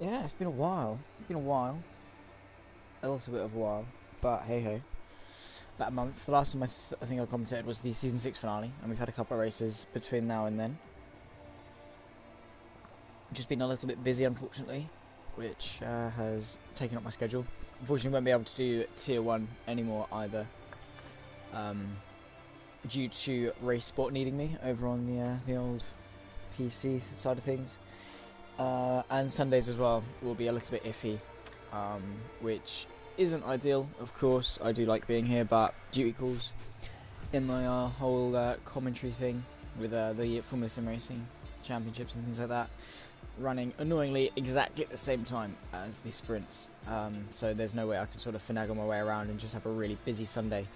Yeah, it's been a while. It's been a while. A little bit of a while. But hey ho. About a month. The last time I think I commented was the Season 6 finale, and we've had a couple of races between now and then. Just been a little bit busy, unfortunately, which has taken up my schedule. Unfortunately, won't be able to do Tier 1 anymore either. Due to Race Spot needing me over on the old PC side of things. And Sundays as well will be a little bit iffy, which isn't ideal, of course. I do like being here, but duty calls in my whole commentary thing with the Formula Sim Racing Championships and things like that running annoyingly exactly at the same time as the sprints, so there's no way I can sort of finagle my way around and just have a really busy Sunday,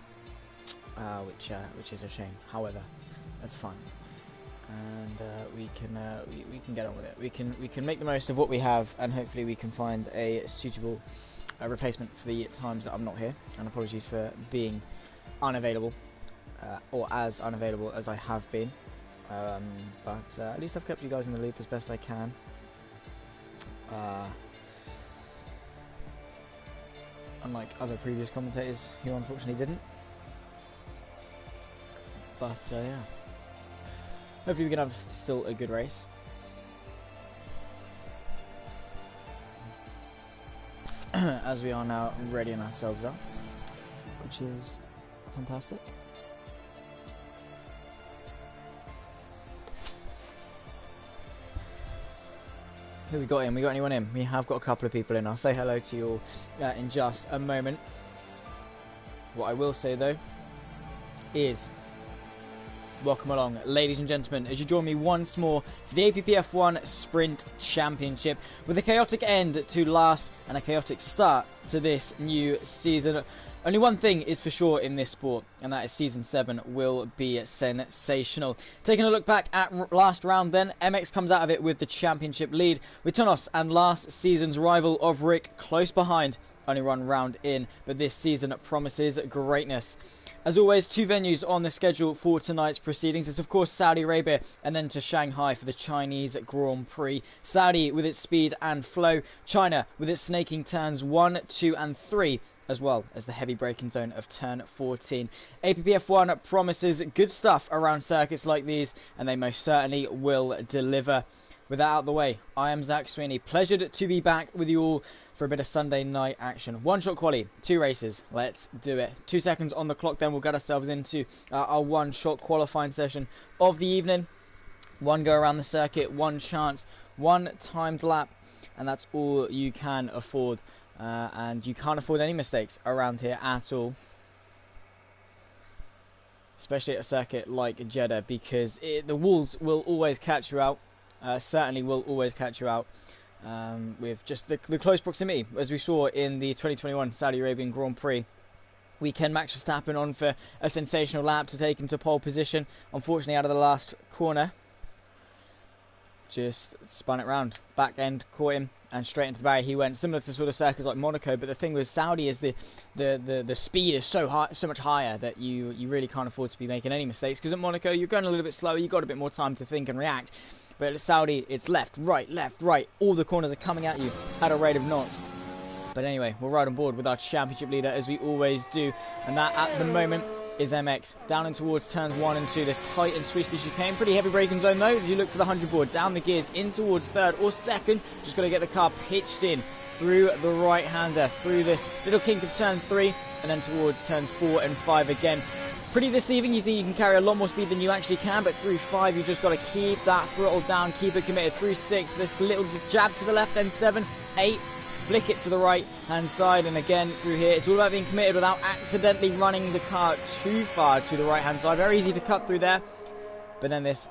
which is a shame. However, that's fine, and we can get on with it. We can make the most of what we have, and hopefully we can find a suitable replacement for the times that I'm not here. And apologies for being unavailable, or as unavailable as I have been, but at least I've kept you guys in the loop as best I can. Unlike other previous commentators who unfortunately didn't. But yeah, hopefully we can have still a good race. As we are now readying ourselves up, which is fantastic. Who we got in? We got anyone in? We have got a couple of people in. I'll say hello to you all in just a moment. What I will say though is welcome along, ladies and gentlemen, as you join me once more for the APPF1 Sprint Championship, with a chaotic end to last and a chaotic start to this new season. Only one thing is for sure in this sport, and that is Season 7 will be sensational. Taking a look back at last round then, MX comes out of it with the championship lead, with Tonos and last season's rival of Rick close behind, only one round in, but this season promises greatness. As always, two venues on the schedule for tonight's proceedings. It's of course Saudi Arabia and then to Shanghai for the Chinese Grand Prix. Saudi with its speed and flow, China with its snaking turns 1, 2 and 3, as well as the heavy braking zone of turn 14. APPF1 promises good stuff around circuits like these, and they most certainly will deliver. With that out of the way, I am Zach Sweeney. Pleasured to be back with you all for a bit of Sunday night action. One shot quali, 2 races. Let's do it. 2 seconds on the clock, then we'll get ourselves into our one shot qualifying session of the evening. One go around the circuit, one chance, one timed lap, and that's all you can afford. And you can't afford any mistakes around here at all, especially at a circuit like Jeddah, because the walls will always catch you out. Certainly will always catch you out, with just the close proximity, as we saw in the 2021 Saudi Arabian Grand Prix. We can Max Verstappen on for a sensational lap to take him to pole position. Unfortunately, out of the last corner, just spun it round. Back end caught him and straight into the barrier he went. Similar to sort of circuits like Monaco, but the thing with Saudi is the speed is so high, so much higher, that you really can't afford to be making any mistakes, because at Monaco you're going a little bit slower, you've got a bit more time to think and react. But at Saudi, it's left, right, left, right. All the corners are coming at you at a rate of knots. But anyway, we're right on board with our championship leader, as we always do. And that, at the moment, is MX. Down and towards turns 1 and 2. This tight and twisty chicane. Pretty heavy braking zone, though, as you look for the 100 board. Down the gears, in towards third or second. Just got to get the car pitched in through the right-hander, through this little kink of turn 3, and then towards turns 4 and 5 again. Pretty deceiving. You think you can carry a lot more speed than you actually can, but through 5 you just got to keep that throttle down, keep it committed. Through 6, this little jab to the left, then 7, 8, flick it to the right hand side, and again through here. It's all about being committed without accidentally running the car too far to the right hand side. Very easy to cut through there, but then this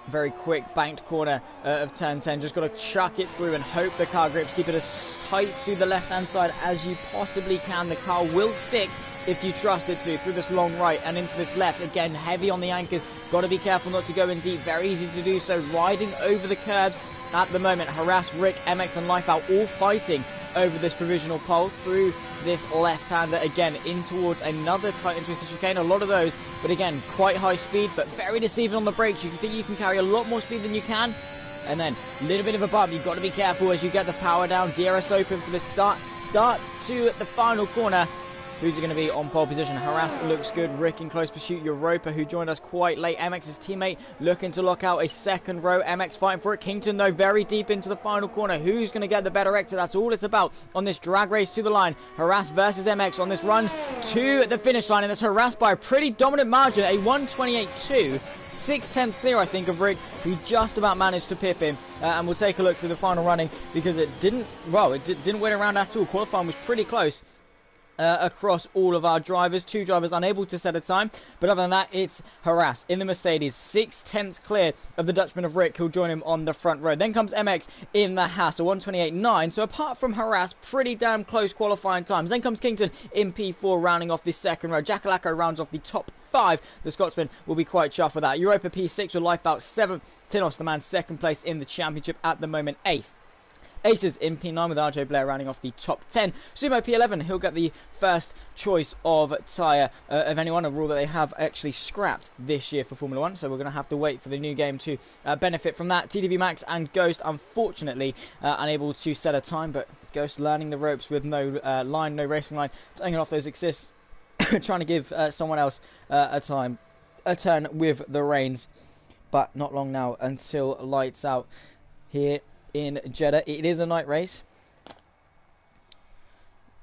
very quick banked corner of turn 10, just got to chuck it through and hope the car grips. Keep it as tight to the left hand side as you possibly can. The car will stick if you trust it to, through this long right and into this left. Again, heavy on the anchors, got to be careful not to go in deep. Very easy to do so, riding over the curbs at the moment. Harass, Rick, MX and Lifeout all fighting over this provisional pole through this left-hander, again in towards another tight and twisted chicane. A lot of those, but again quite high speed, but very deceiving on the brakes. You think you can carry a lot more speed than you can, and then a little bit of a bump. You've got to be careful as you get the power down. DRS open for the dart to the final corner. Who's going to be on pole position? Harass looks good. Rick in close pursuit. Europa, who joined us quite late. MX's teammate looking to lock out a second row. MX fighting for it. Kington, though, very deep into the final corner. Who's going to get the better exit? That's all it's about on this drag race to the line. Harass versus MX on this run to the finish line. And it's harassed by a pretty dominant margin. A 1:28.2. 6/10 clear, I think, of Rick, who just about managed to pip him. And we'll take a look through the final running because it didn't win around at all. Qualifying was pretty close. Across all of our drivers. 2 drivers unable to set a time, but other than that, it's Harass in the Mercedes, 6/10 clear of the Dutchman of Rick, who'll join him on the front row. Then comes MX in the Haas, a 1:28.9. So apart from Harass, pretty damn close qualifying times. Then comes Kington in P4, rounding off the second row. Jackalacco rounds off the top 5. The Scotsman will be quite chuffed with that. Europa P6 with Lifebout 7th. Tinos, the man, second place in the championship at the moment, 8th. Aces in P9 with RJ Blair rounding off the top 10. Sumo P11, he'll get the first choice of tyre of anyone, a rule that they have actually scrapped this year for Formula 1. So we're going to have to wait for the new game to benefit from that. TDV Max and Ghost, unfortunately, unable to set a time. But Ghost learning the ropes with no line, no racing line, taking off those assists, trying to give someone else a turn with the reins. But not long now until lights out here in Jeddah. It is a night race,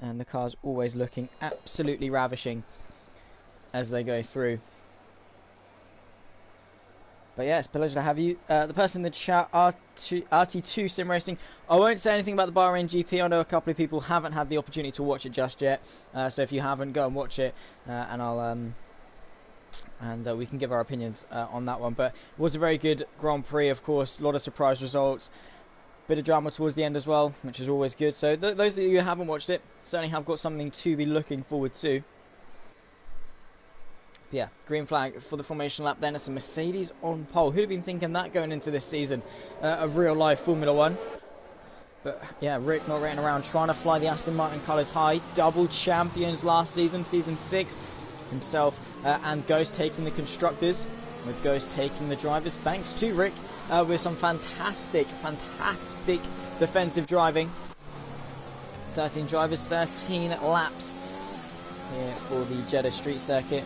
and the car's always looking absolutely ravishing as they go through. But yeah, it's a pleasure to have you. The person in the chat, RT2 Sim Racing. I won't say anything about the Bahrain GP. I know a couple of people haven't had the opportunity to watch it just yet. So if you haven't, go and watch it, and I'll we can give our opinions on that one. But it was a very good Grand Prix, of course. A lot of surprise results. Bit of drama towards the end as well, which is always good. So those of you who haven't watched it certainly have got something to be looking forward to. Yeah, green flag for the formation lap. Then it's a Mercedes on pole. Who'd have been thinking that going into this season of real life Formula 1? But yeah, Rick not running around trying to fly the Aston Martin colours high. Double champions last season, season 6. Himself and Ghost taking the constructors, with Ghost taking the drivers. Thanks to Rick. With some fantastic defensive driving. 13 drivers, 13 laps here for the Jeddah Street Circuit.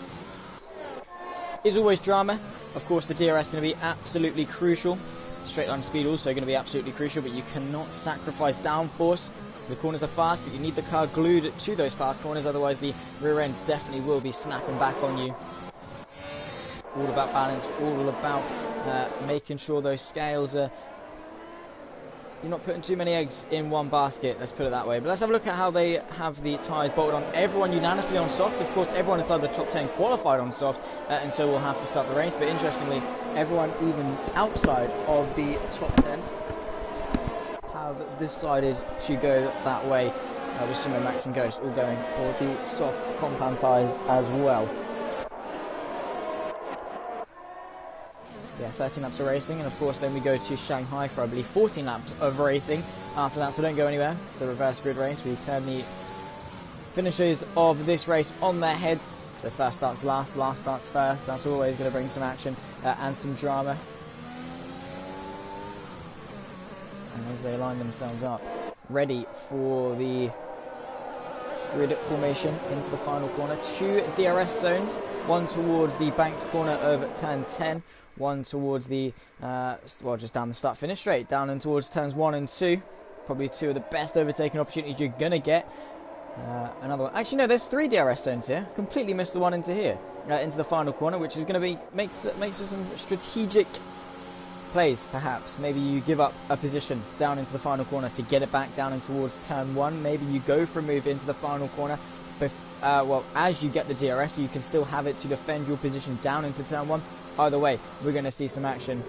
Is always drama. Of course, the DRS is going to be absolutely crucial. Straight line speed also going to be absolutely crucial, but you cannot sacrifice downforce. The corners are fast, but you need the car glued to those fast corners, otherwise the rear end definitely will be snapping back on you. All about balance, all about making sure those scales are... You're not putting too many eggs in one basket, let's put it that way. But let's have a look at how they have the tyres bolted on. Everyone unanimously on softs. Of course, everyone inside the top 10 qualified on softs, and so we'll have to start the race. But interestingly, everyone even outside of the top 10 have decided to go that way, with Sumo, Max and Ghost all going for the soft compound tyres as well. Yeah, 13 laps of racing, and of course then we go to Shanghai for, I believe, 14 laps of racing after that, so don't go anywhere. It's the reverse grid race. We turn the finishers of this race on their head. So first starts last, last starts first. That's always going to bring some action and some drama. And as they line themselves up, ready for the grid formation into the final corner. 2 DRS zones, one towards the banked corner of turn 10, one towards the, well, just down the start finish straight, down and towards turns 1 and 2. Probably 2 of the best overtaking opportunities you're going to get. Another one. Actually, no, there's 3 DRS zones here. Completely missed the one into here, into the final corner, which is going to be, makes for some strategic plays, perhaps. Maybe you give up a position down into the final corner to get it back down and towards turn 1. Maybe you go for a move into the final corner. Well, as you get the DRS, you can still have it to defend your position down into turn 1. Either way, we're going to see some action,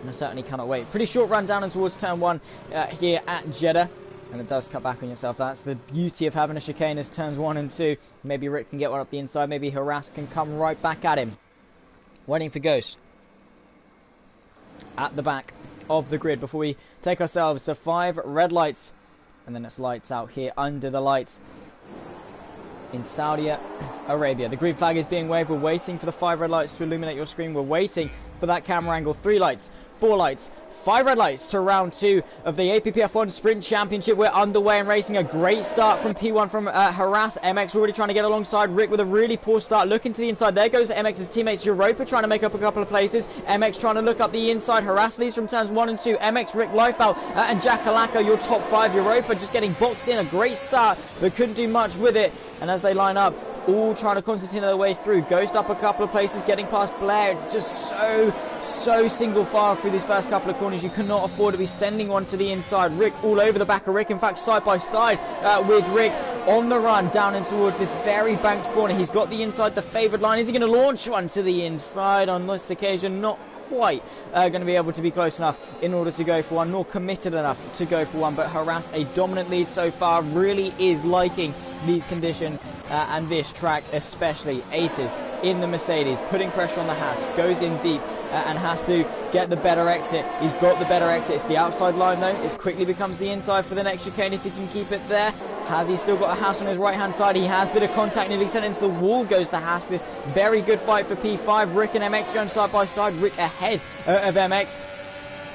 and I certainly cannot wait. Pretty short run down and towards turn 1 here at Jeddah, and it does cut back on yourself. That's the beauty of having a chicane as turns 1 and 2. Maybe Rick can get one up the inside. Maybe Harass can come right back at him. Waiting for Ghost at the back of the grid before we take ourselves to 5 red lights, and then it's lights out here under the lights in Saudi Arabia. The green flag is being waved. We're waiting for the 5 red lights to illuminate your screen. We're waiting for for that camera angle. 3 lights, 4 lights, 5 red lights to round 2 of the APPF1 Sprint Championship. We're underway and racing. A great start from P1 from Harass. MX already trying to get alongside Rick with a really poor start. Looking to the inside. There goes MX's teammates. Europa trying to make up a couple of places. MX trying to look up the inside. Harass leads from turns 1 and 2. MX, Rick, Lifebout, and Jack Kalaka, your top 5. Europa just getting boxed in. A great start, but couldn't do much with it. And as they line up, all trying to concertina their way through. Ghost up a couple of places, getting past Blair. It's just so single file through these first couple of corners. You cannot afford to be sending one to the inside. Rick all over the back of Rick. In fact, side by side with Rick on the run down and towards this very banked corner. He's got the inside, the favoured line. Is he going to launch one to the inside on this occasion? Not quite going to be able to be close enough in order to go for one, nor committed enough to go for one. But Harass, a dominant lead so far, really is liking these conditions and this track especially. Aces in the Mercedes, putting pressure on the Haas, goes in deep and has to get the better exit. He's got the better exit. It's the outside line though. It quickly becomes the inside for the next chicane if he can keep it there. Has he still got a Haas on his right hand side? He has. Bit of contact, nearly sent into the wall goes the Haas. This very good fight for P5. Rick and MX going side by side. Rick ahead of MX.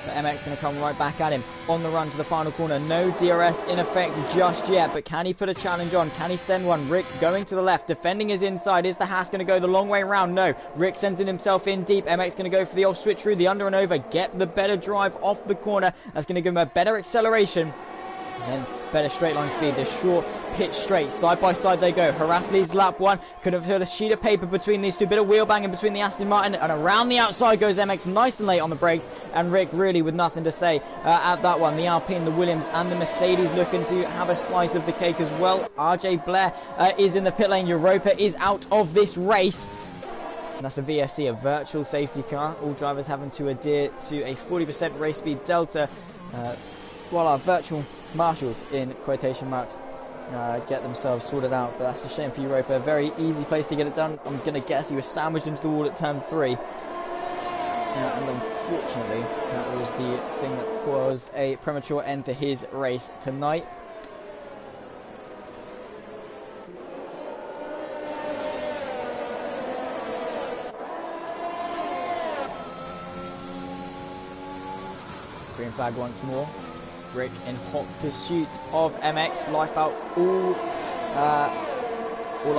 But MX going to come right back at him on the run to the final corner. No DRS in effect just yet, but can he put a challenge on? Can he send one? Rick going to the left, defending his inside. Is the Haas going to go the long way round? No. Rick sends it himself in deep. MX going to go for the off switch through, the under and over, get the better drive off the corner. That's going to give him a better acceleration. And then better straight line speed. The short pitch straight, side by side they go. Harass leads lap 1. Could have had a sheet of paper between these two. Bit of wheel banging between the Aston Martin, and around the outside goes MX, nice and late on the brakes. And Rick really with nothing to say at that one. The Alpine, the Williams, and the Mercedes looking to have a slice of the cake as well. RJ Blair is in the pit lane. Europa is out of this race. And that's a VSC, a virtual safety car. All drivers having to adhere to a 40% race speed delta, while our virtual marshals, in quotation marks, get themselves sorted out. But that's a shame for Europa. A very easy place to get it done. I'm going to guess he was sandwiched into the wall at turn 3. And unfortunately, that was the thing that caused a premature end to his race tonight. Green flag once more. Rick in hot pursuit of MX. Lifebout, all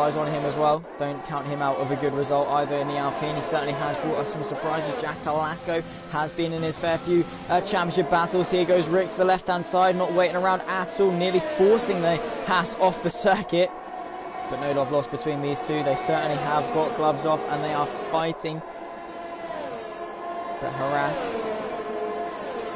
eyes on him as well. Don't count him out of a good result either in the Alpine. He certainly has brought us some surprises. Jack Kalako has been in his fair few championship battles. Here goes Rick to the left-hand side, not waiting around at all, nearly forcing the Haas off the circuit. But no love lost between these two. They certainly have got gloves off and they are fighting. But Harass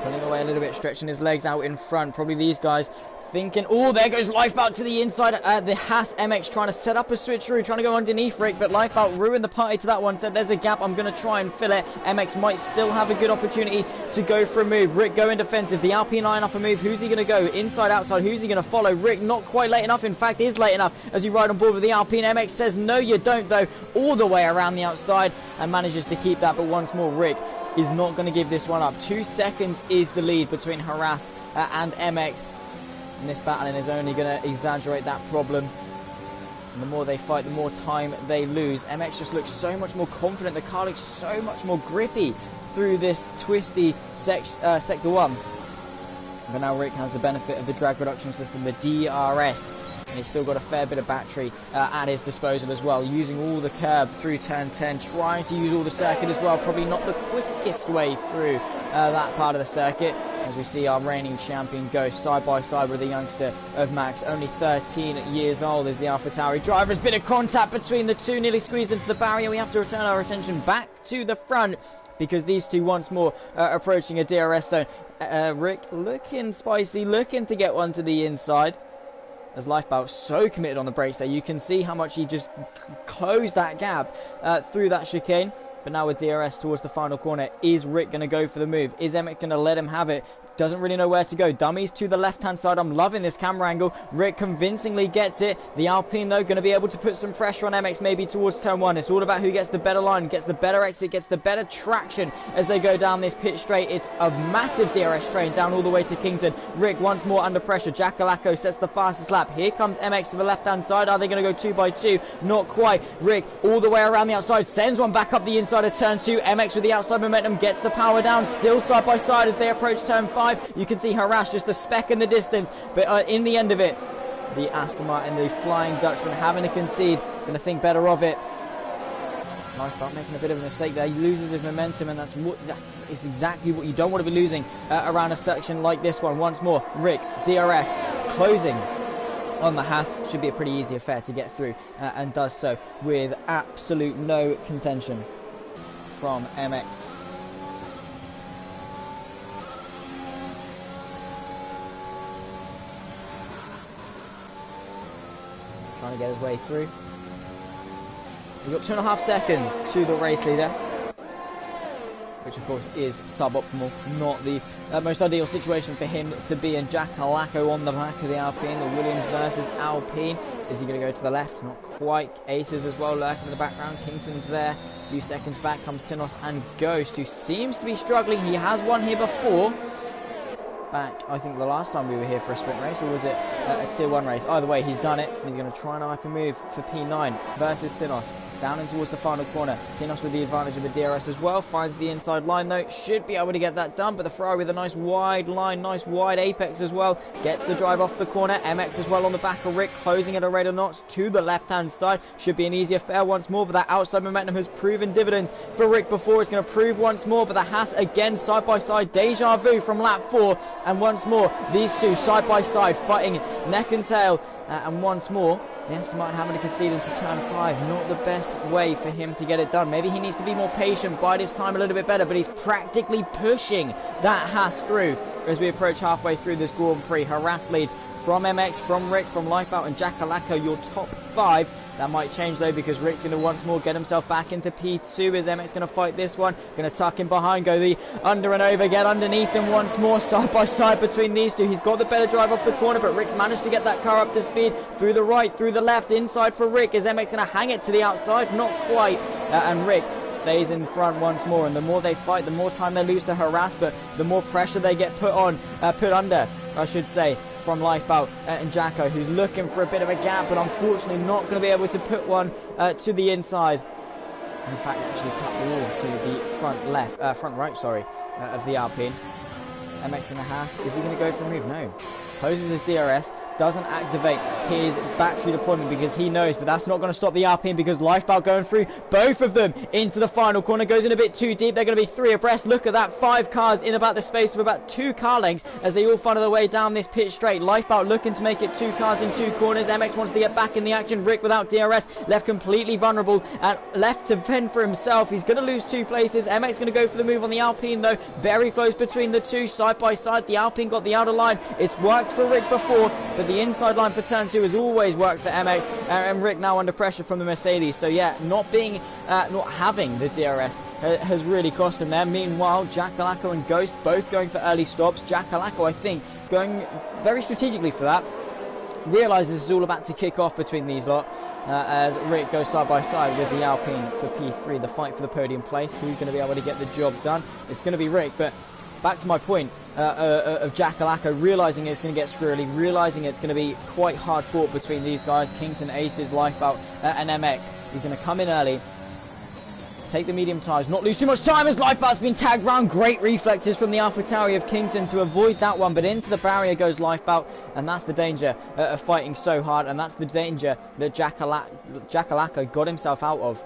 pulling away a little bit, stretching his legs out in front. Probably these guys thinking, oh, there goes Lifebout to the inside. The Haas MX trying to set up a switch through, trying to go underneath Rick, but Lifebout ruined the party to that one. Said there's a gap, I'm going to try and fill it. MX might still have a good opportunity to go for a move. Rick going defensive. The Alpine line up a move. Who's he going to go? Inside, outside. Who's he going to follow? Rick not quite late enough. In fact, is late enough as you ride on board with the Alpine. MX says, no, you don't, though. All the way around the outside and manages to keep that. But once more, Rick is not going to give this one up. 2 seconds is the lead between Harass and MX. And this battling is only going to exaggerate that problem. And the more they fight, the more time they lose. MX just looks so much more confident. The car looks so much more grippy through this twisty Sector 1. But now Rick has the benefit of the drag reduction system, the DRS. And he's still got a fair bit of battery at his disposal as well, using all the curb through turn 10, trying to use all the circuit as well. Probably not the quickest way through that part of the circuit, as we see our reigning champion go side by side with the youngster of Max, only 13 years old, is the AlphaTauri driver. There's been a contact between the two, nearly squeezed into the barrier. We have to return our attention back to the front, because these two once more approaching a DRS zone. Rick looking spicy, looking to get one to the inside. As Lifebout so committed on the brakes there, you can see how much he just closed that gap through that chicane. But now with DRS towards the final corner, is Rick going to go for the move? Is Emmett going to let him have it? doesn't really know where to go. Dummies to the left-hand side. I'm loving this camera angle. Rick convincingly gets it. The Alpine, though, going to be able to put some pressure on MX maybe towards turn 1. It's all about who gets the better line, gets the better exit, gets the better traction as they go down this pit straight. It's a massive DRS train down all the way to Kington. Rick once more under pressure. Jackalacco sets the fastest lap. Here comes MX to the left-hand side. Are they going to go 2x2? Not quite. Rick all the way around the outside, sends one back up the inside of turn 2. MX with the outside momentum gets the power down. Still side by side as they approach turn 5. You can see Harass just a speck in the distance, but in the end of it, the Aston Martin, the Flying Dutchman, having to concede, going to think better of it. Lifeboat making a bit of a mistake there. He loses his momentum, and that's exactly what you don't want to be losing around a section like this one. Once more, Rick, DRS, closing on the Haas. Should be a pretty easy affair to get through, and does so with absolute no contention from MX. Trying to get his way through. We've got 2.5 seconds to the race leader, which of course is suboptimal, not the most ideal situation for him to be in. Jackalacco on the back of the Alpine, the Williams versus Alpine. Is he going to go to the left? Not quite. Aces as well lurking in the background. Kington's there. A few seconds back comes Tinos and Ghost, who seems to be struggling. He has won here before. Back, I think, the last time we were here for a sprint race, or was it a tier 1 race? Either way, he's done it. He's going to try and hyper move for P9 versus Tinos. Down in towards the final corner. Tinos with the advantage of the DRS as well. Finds the inside line though. Should be able to get that done, but the Ferrari with a nice wide line, nice wide apex as well. Gets the drive off the corner. MX as well on the back of Rick, closing at a rate of knots to the left-hand side. Should be an easy affair once more, but that outside momentum has proven dividends for Rick before. It's going to prove once more, but the Haas again side by side. Deja vu from lap 4, and once more these two side by side fighting neck and tail, and once more the Aston Martin having to concede into turn 5. Not the best way for him to get it done. Maybe he needs to be more patient, bide his time a little bit better, but he's practically pushing that Haas through as we approach halfway through this Grand Prix. Harass leads from MX, from Rick, from Lifeboat and Jackalacco, your top 5. That might change though, because Rick's going to once more get himself back into P2 as MX going to fight this one. Going to tuck him behind, go the under and over, get underneath him once more, side by side between these two. He's got the better drive off the corner, but Rick's managed to get that car up to speed through the right, through the left, inside for Rick. Is MX going to hang it to the outside? Not quite. And Rick stays in front once more, and the more they fight, the more time they lose to Harass, but the more pressure they get put under, I should say, from Lifeboat and Jacko, who's looking for a bit of a gap, but unfortunately not going to be able to put one to the inside. In fact, actually tap the wall to the front right, of the Alpine. MX in the Haas. Is he going to go for a move? No. Closes his DRS. Doesn't activate his battery deployment because he knows, but that's not going to stop the Alpine, because Lifeboat going through both of them into the final corner. Goes in a bit too deep. They're going to be 3 abreast. Look at that, 5 cars in about the space of about 2 car lengths as they all find their way down this pit straight. Lifeboat looking to make it 2 cars in 2 corners. MX wants to get back in the action. Rick without DRS, left completely vulnerable and left to fend for himself. He's going to lose 2 places. MX going to go for the move on the Alpine though. Very close between the two, side by side. The Alpine got the outer line. It's worked for Rick before, but the inside line for turn 2 has always worked for MX, and Rick now under pressure from the Mercedes. So yeah, not having the DRS has really cost him there. Meanwhile, Jackalacco and Ghost both going for early stops. Jackalacco, I think, going very strategically for that. Realises it's all about to kick off between these lot, as Rick goes side by side with the Alpine for P3, the fight for the podium place. Who's going to be able to get the job done? It's going to be Rick, but back to my point of Jackalacco realising it's going to get squirrely, realising it's going to be quite hard fought between these guys, Kington, Aces, Lifeboat and MX. He's going to come in early, take the medium tyres, not lose too much time as Lifeboat's been tagged round. Great reflexes from the AlphaTauri of Kington to avoid that one, but into the barrier goes Lifeboat, and that's the danger of fighting so hard, and that's the danger that Jackalacco got himself out of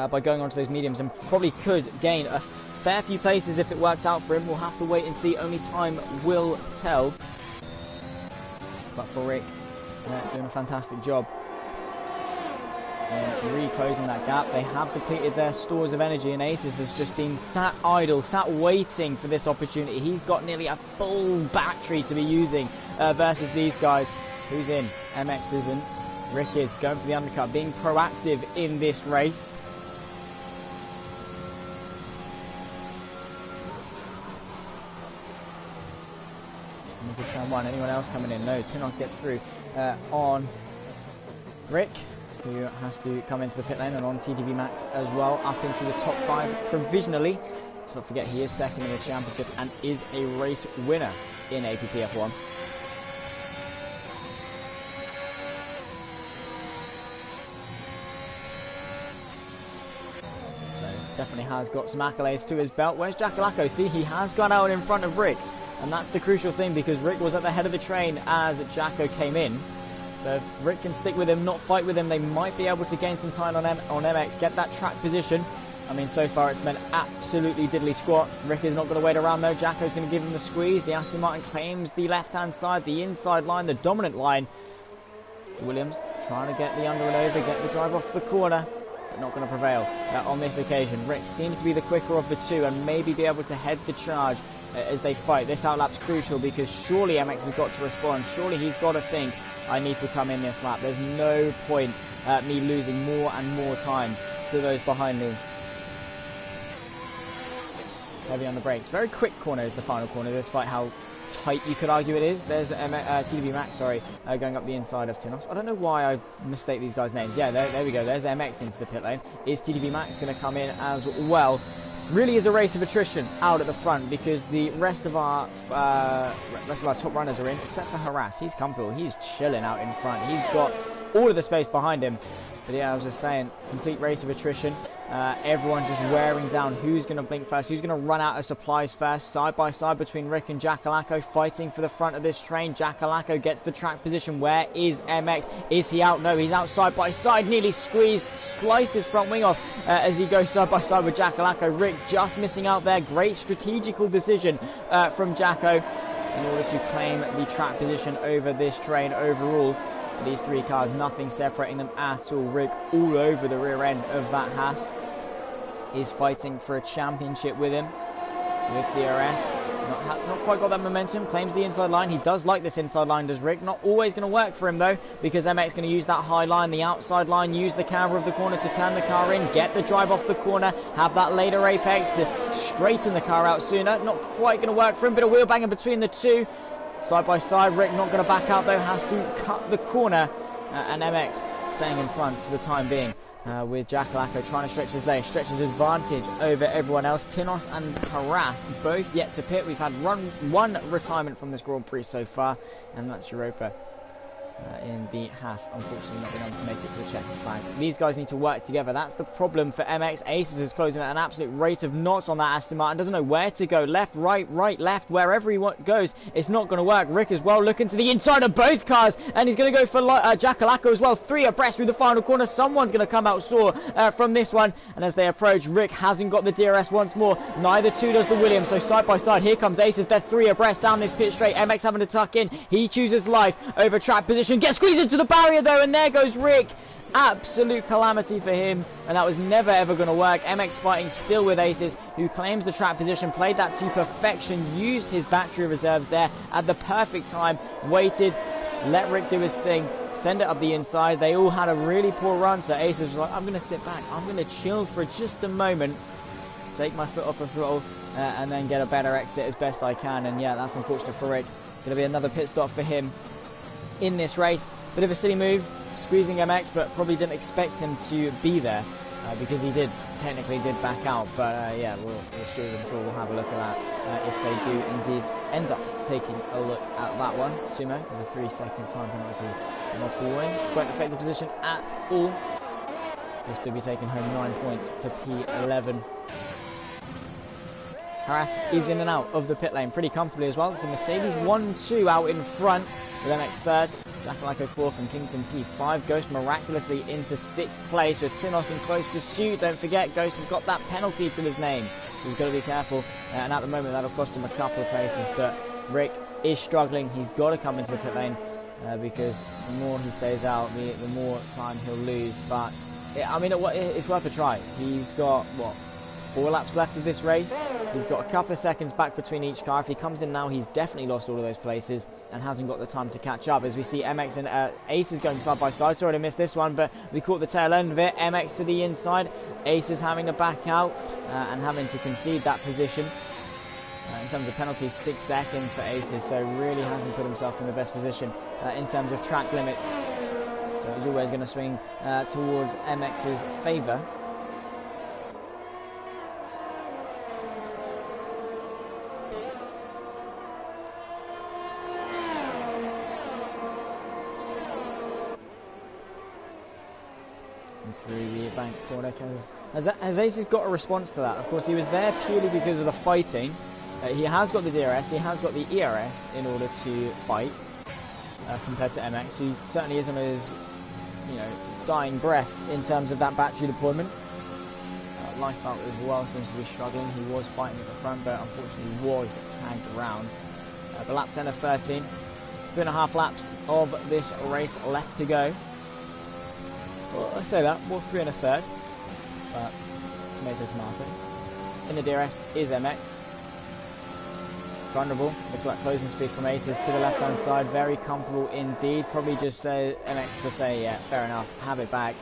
by going onto those mediums, and probably could gain a fair few places if it works out for him. We'll have to wait and see. Only time will tell. But for Rick, doing a fantastic job in reclosing that gap. They have depleted their stores of energy, and Aces has just been sat idle, sat waiting for this opportunity. He's got nearly a full battery to be using versus these guys. Who's in? MX isn't. Rick is going for the undercut, being proactive in this race. turn one. Anyone else coming in? No, Tinos gets through on Rick, who has to come into the pit lane, and on TDB Max as well, up into the top 5 provisionally. Let's not forget he is second in the championship and is a race winner in APPF1. So definitely has got some accolades to his belt. Where's Jackalacco? See, he has gone out in front of Rick, and that's the crucial thing, because Rick was at the head of the train as Jacko came in. So if Rick can stick with him, not fight with him, they might be able to gain some time on MX, get that track position. I mean, so far it's meant absolutely diddly squat. Rick is not going to wait around though. Jacko's going to give him the squeeze. The Aston Martin claims the left-hand side, the inside line, the dominant line. Williams trying to get the under and over, get the drive off the corner, but not going to prevail on this occasion. Rick seems to be the quicker of the two and maybe be able to head the charge as they fight. This outlap's crucial because surely MX has got to respond. Surely he's got to think, I need to come in this lap. There's no point me losing more and more time to those behind me. Heavy on the brakes. Very quick corner is the final corner, despite how tight you could argue it is. There's TDB Max, going up the inside of Tinos. I don't know why I mistake these guys' names. Yeah, there we go. There's MX into the pit lane. Is TDB Max going to come in as well? Really is a race of attrition out at the front, because the rest of our top runners are in, except for Harass. He's comfortable. He's chilling out in front. He's got all of the space behind him. But yeah, I was just saying, complete race of attrition. Everyone just wearing down who's going to blink first, who's going to run out of supplies first. Side by side between Rick and Jackalacco, fighting for the front of this train. Jackalacco gets the track position. Where is MX? Is he out? No, he's out side by side. Nearly squeezed, sliced his front wing off as he goes side by side with Jackalacco. Rick just missing out there. Great strategical decision from Jacko in order to claim the track position over this train overall. These three cars, nothing separating them at all. Rick all over the rear end of that Haas is fighting for a championship with him, with DRS. Not quite got that momentum, claims the inside line. He does like this inside line, does Rick. Not always going to work for him though, because MX going to use that high line, the outside line, use the camber of the corner to turn the car in, get the drive off the corner, have that later apex to straighten the car out sooner. Not quite going to work for him, bit of wheel banging between the two. Side by side, Rick not going to back out though, has to cut the corner, and MX staying in front for the time being, with Jackalacco trying to stretch his leg, stretch his advantage over everyone else. Tinos and Harass both yet to pit. We've had one retirement from this Grand Prix so far, and that's Europa. In the Haas, unfortunately not being able to make it to the checkered flag. These guys need to work together. That's the problem for MX. Aces is closing at an absolute rate of knots on that Aston Martin. Doesn't know where to go. Left, right, left. Wherever he goes, it's not going to work. Rick as well looking to the inside of both cars, and he's going to go for Jackalacco as well. 3 abreast through the final corner. Someone's going to come out sore from this one, and as they approach, Rick hasn't got the DRS once more. Neither two does the Williams, so side by side, here comes Aces. They're 3 abreast down this pit straight. MX having to tuck in. He chooses life over track position. Gets squeezed into the barrier though, and there goes Rick. Absolute calamity for him, and that was never ever going to work. MX fighting still with Aces, who claims the track position, played that to perfection, used his battery reserves there at the perfect time, waited, let Rick do his thing, send it up the inside. They all had a really poor run, so Aces was like, I'm going to sit back, I'm going to chill for just a moment, take my foot off the throttle, and then get a better exit as best I can. And yeah, that's unfortunate for Rick. Going to be another pit stop for him in this race. Bit of a silly move, squeezing MX, but probably didn't expect him to be there, because he technically did back out. But yeah, I'm sure we'll have a look at that if they do indeed end up taking a look at that one. Sumo with a 3-second time penalty and multiple warnings. Won't affect the position at all. We'll still be taking home 9 points for P11. Harass is in and out of the pit lane pretty comfortably as well. It's a Mercedes 1-2 out in front with MX third. Jackalacco 4th and Kington P5. Ghost miraculously into 6th place with Tinos in close pursuit. Don't forget, Ghost has got that penalty to his name, so he's got to be careful. And at the moment, that'll cost him a couple of places. But Rick is struggling. He's got to come into the pit lane because the more he stays out, the more time he'll lose. But I mean, it's worth a try. He's got, what, 4 laps left of this race. He's got a couple of seconds back between each car. If he comes in now, he's definitely lost all of those places and hasn't got the time to catch up. As we see MX and Aces going side by side. Sorry to miss this one, but we caught the tail end of it. MX to the inside. Aces having to back out and having to concede that position. In terms of penalties, 6 seconds for Aces, so really hasn't put himself in the best position in terms of track limits. So he's always going to swing towards MX's favour. Through the bank corner, has Aces got a response to that? Of course, he was there purely because of the fighting. He has got the DRS, he has got the ERS in order to fight, compared to MX. He certainly isn't as, dying breath in terms of that battery deployment. Lifeboat as well seems to be struggling. He was fighting at the front, but unfortunately was tagged around. But lap 10 of 13, 3.5 laps of this race left to go. Well, I say that, more 3 1/3, but tomato. In the DRS is MX. Vulnerable, look at that closing speed from Aces to the left hand side, very comfortable indeed. Probably just say MX to say, yeah, fair enough, have it back.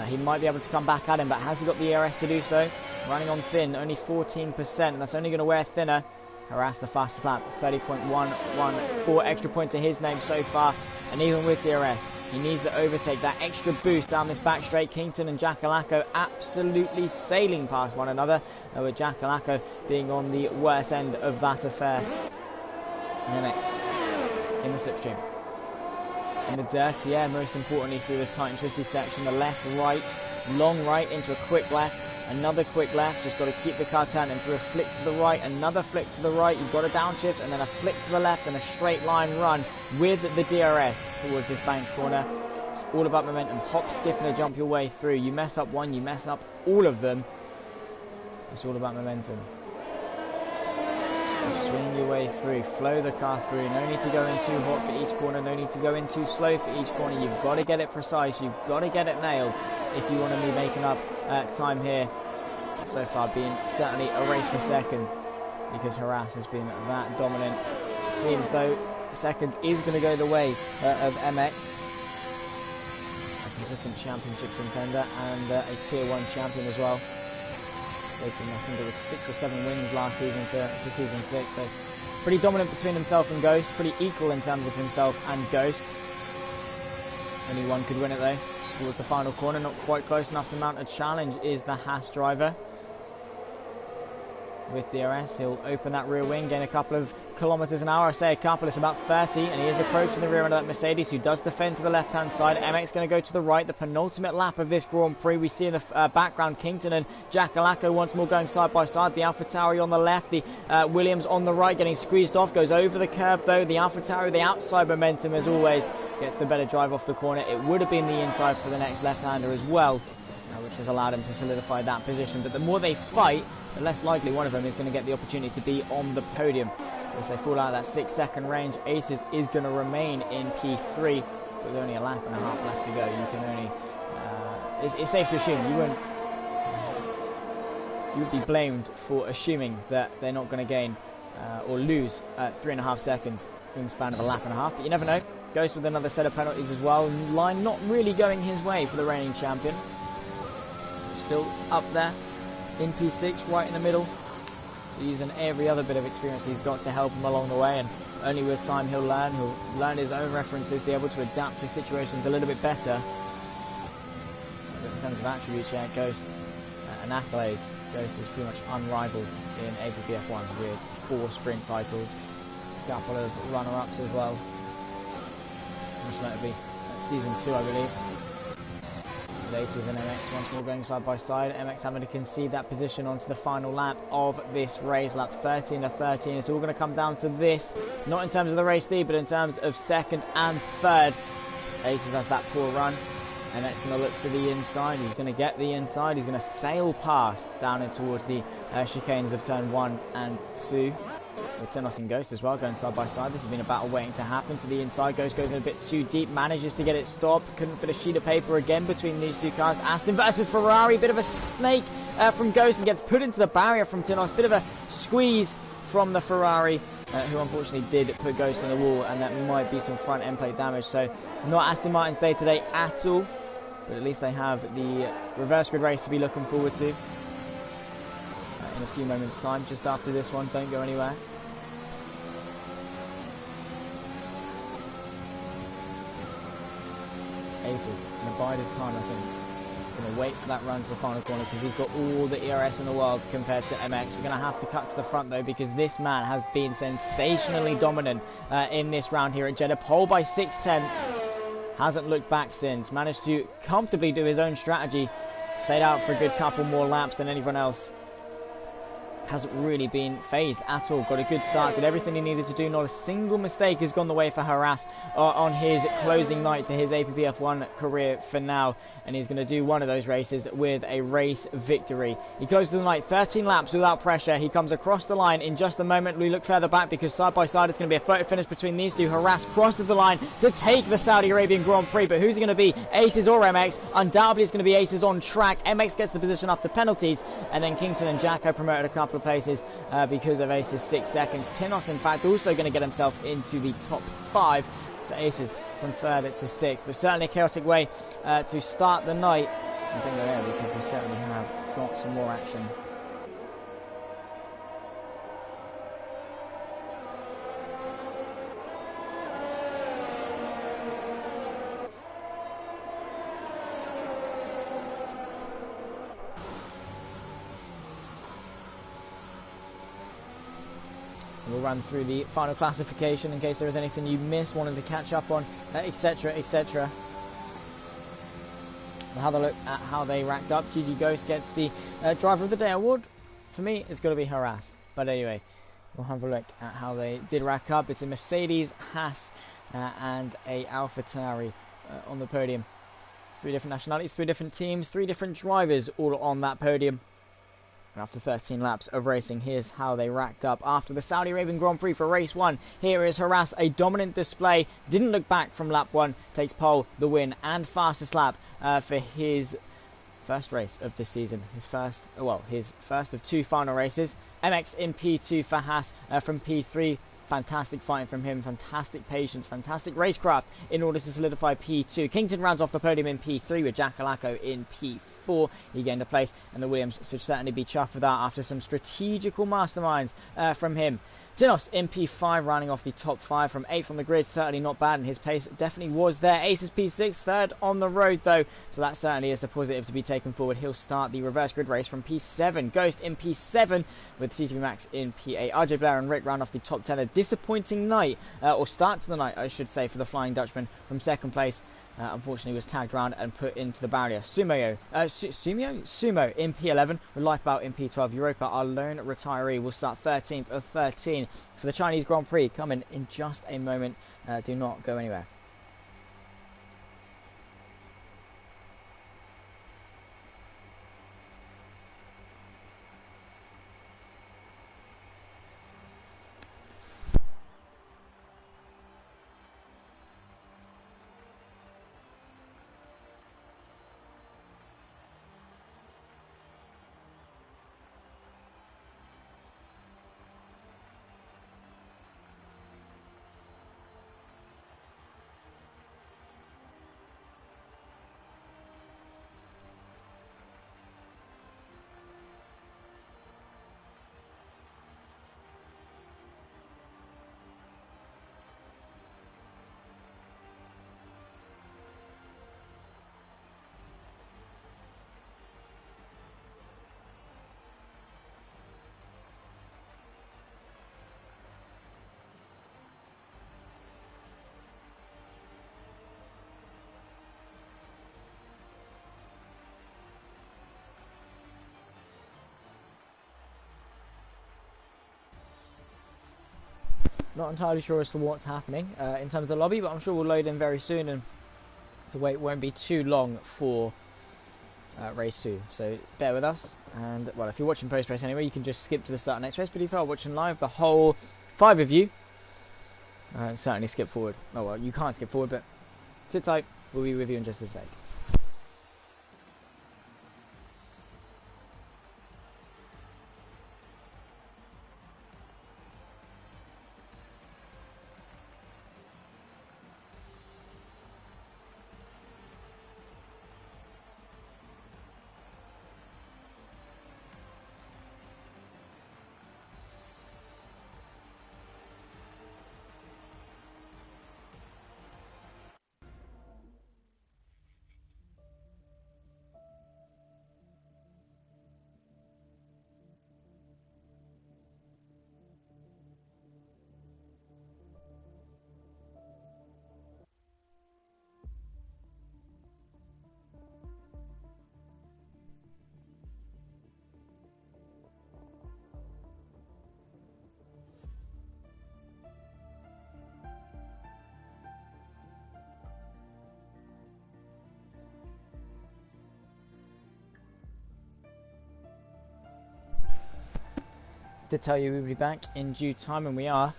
He might be able to come back at him, but has he got the ERS to do so? Running on thin, only 14%, and that's only going to wear thinner. Harass the fastest lap, 30.114, extra point to his name so far. And even with DRS, he needs to overtake that extra boost down this back straight. Kington and Jackalacco absolutely sailing past one another, with Jackalacco being on the worst end of that affair. And MX in the slipstream. In the dirty air, most importantly through this tight and twisty section, the left, right, long right into a quick left. Another quick left, just got to keep the car turning through a flick to the right, another flick to the right, you've got a downshift, and then a flick to the left and a straight line run with the DRS towards this bank corner. It's all about momentum, hop, skip and a jump your way through. You mess up one, you mess up all of them. It's all about momentum. Just swing your way through, flow the car through, no need to go in too hot for each corner, no need to go in too slow for each corner. You've got to get it precise, you've got to get it nailed if you want to be making up time here. So far being certainly a race for second, because Harass has been that dominant. It seems though second is going to go the way of MX, a consistent championship contender and a tier 1 champion as well. I think it was 6 or 7 wins last season for season 6, so pretty dominant between himself and Ghost, pretty equal in terms of himself and Ghost. Only one could win it though. Towards the final corner, not quite close enough to mount a challenge is the Haas driver. With DRS, he'll open that rear wing, gain a couple of kilometers an hour. I say a couple, it's about 30, and he is approaching the rear end of that Mercedes, who does defend to the left-hand side. MX going to go to the right, the penultimate lap of this Grand Prix. We see in the background Kington and Jackalacco once more going side by side. The AlphaTauri on the left, the Williams on the right, getting squeezed off, goes over the curb though. The AlphaTauri, the outside momentum as always, gets the better drive off the corner. It would have been the inside for the next left-hander as well, which has allowed him to solidify that position. But the more they fight, the less likely one of them is going to get the opportunity to be on the podium. If they fall out of that 6-second range, Aces is going to remain in P3, but with only a lap and a half left to go. You can only it's safe to assume you would be blamed for assuming that they're not going to gain or lose 3.5 seconds in the span of a lap and a half, but you never know. Goes with another set of penalties as well. Line not really going his way for the reigning champion. Still up there in P6, right in the middle. So using every other bit of experience he's got to help him along the way, and only with time he'll learn his own references, be able to adapt to situations a little bit better. But in terms of attributes, yeah, Ghost and accolades, Ghost is pretty much unrivaled in APPF1 with 4 sprint titles, a couple of runner-ups as well, most notably season 2 I believe. Aces and MX once more going side by side. MX having to concede that position onto the final lap of this race, lap 13 of 13. It's all going to come down to this, not in terms of the race speed, but in terms of second and third. Aces has that poor run. MX going to look to the inside. He's going to get the inside. He's going to sail past down in towards the chicanes of turn 1 and 2. With Tenos and Ghost as well going side by side. This has been a battle waiting to happen. To the inside, Ghost goes in a bit too deep, manages to get it stopped. Couldn't fit a sheet of paper again between these two cars. Aston versus Ferrari, bit of a snake from Ghost and gets put into the barrier from Tenos. Bit of a squeeze from the Ferrari, who unfortunately did put Ghost on the wall, and that might be some front end plate damage. So not Aston Martin's day today at all, but at least they have the reverse grid race to be looking forward to. in a few moments' time, just after this one. Don't go anywhere. Aces, going to bide his time, I think. Going to wait for that run to the final corner because he's got all the ERS in the world compared to MX. We're going to have to cut to the front though because this man has been sensationally dominant in this round here at Jeddah. Pole by 6/10. Hasn't looked back since. Managed to comfortably do his own strategy. Stayed out for a good couple more laps than anyone else. Hasn't really been phased at all. Got a good start, did everything he needed to do. Not a single mistake has gone the way for Harass on his closing night to his APPF1 career for now, and he's going to do one of those races with a race victory. He closes the night 13 laps without pressure. He comes across the line in just a moment. We look further back because side by side it's going to be a photo finish between these two. Harass crosses the line to take the Saudi Arabian Grand Prix, but who's it going to be? Aces or MX? Undoubtedly it's going to be Aces on track. MX gets the position after penalties, and then Kington and Jacko promoted a couple of places because of Ace's 6 seconds. Tinos, in fact, also going to get himself into the top 5. So Aces from 3rd to 6th. But certainly a chaotic way to start the night. I think they're there because we certainly have got some more action. We'll run through the final classification in case there is anything you missed, wanted to catch up on, etc, etc. We'll have a look at how they racked up. GG Ghost gets the Driver of the Day award. For me, it's got to be Harass. But anyway, we'll have a look at how they did rack up. It's a Mercedes, Haas, and a AlphaTauri on the podium. 3 different nationalities, 3 different teams, 3 different drivers all on that podium. After 13 laps of racing, here's how they racked up. After the Saudi Arabian Grand Prix for race 1, here is Harass, a dominant display. Didn't look back from lap 1, takes pole, the win, and fastest lap for his first race of this season. His first of 2 final races. MX in P2 for Haas from P3. Fantastic fighting from him, fantastic patience, fantastic racecraft in order to solidify P2. Kington rounds off the podium in P3 with Jackalacco in P4. He gained a place, and the Williams should certainly be chuffed with that after some strategical masterminds from him. Tinos in P5, rounding off the top 5 from 8th on the grid. Certainly not bad, and his pace definitely was there. Aces P6, 3rd on the road though, so that certainly is a positive to be taken forward. He'll start the reverse grid race from P7. Ghost in P7 with TTV Max in P8. RJ Blair and Rick round off the top 10. A disappointing night, or start to the night, I should say, for the Flying Dutchman from 2nd place. Unfortunately was tagged round and put into the barrier. Sumo in P11 with Lifebout in P12. Europa, our lone retiree, will start 13th of 13 for the Chinese Grand Prix, coming in just a moment. Do not go anywhere. Not entirely sure as to what's happening in terms of the lobby, but I'm sure we'll load in very soon, and the wait won't be too long for race 2. So bear with us, and well, if you're watching post-race anyway, you can just skip to the start of next race, but if you are watching live, the whole 5 of you, certainly skip forward. Oh well, you can't skip forward, but sit tight, we'll be with you in just a sec. did tell you we would be back in due time, and we are.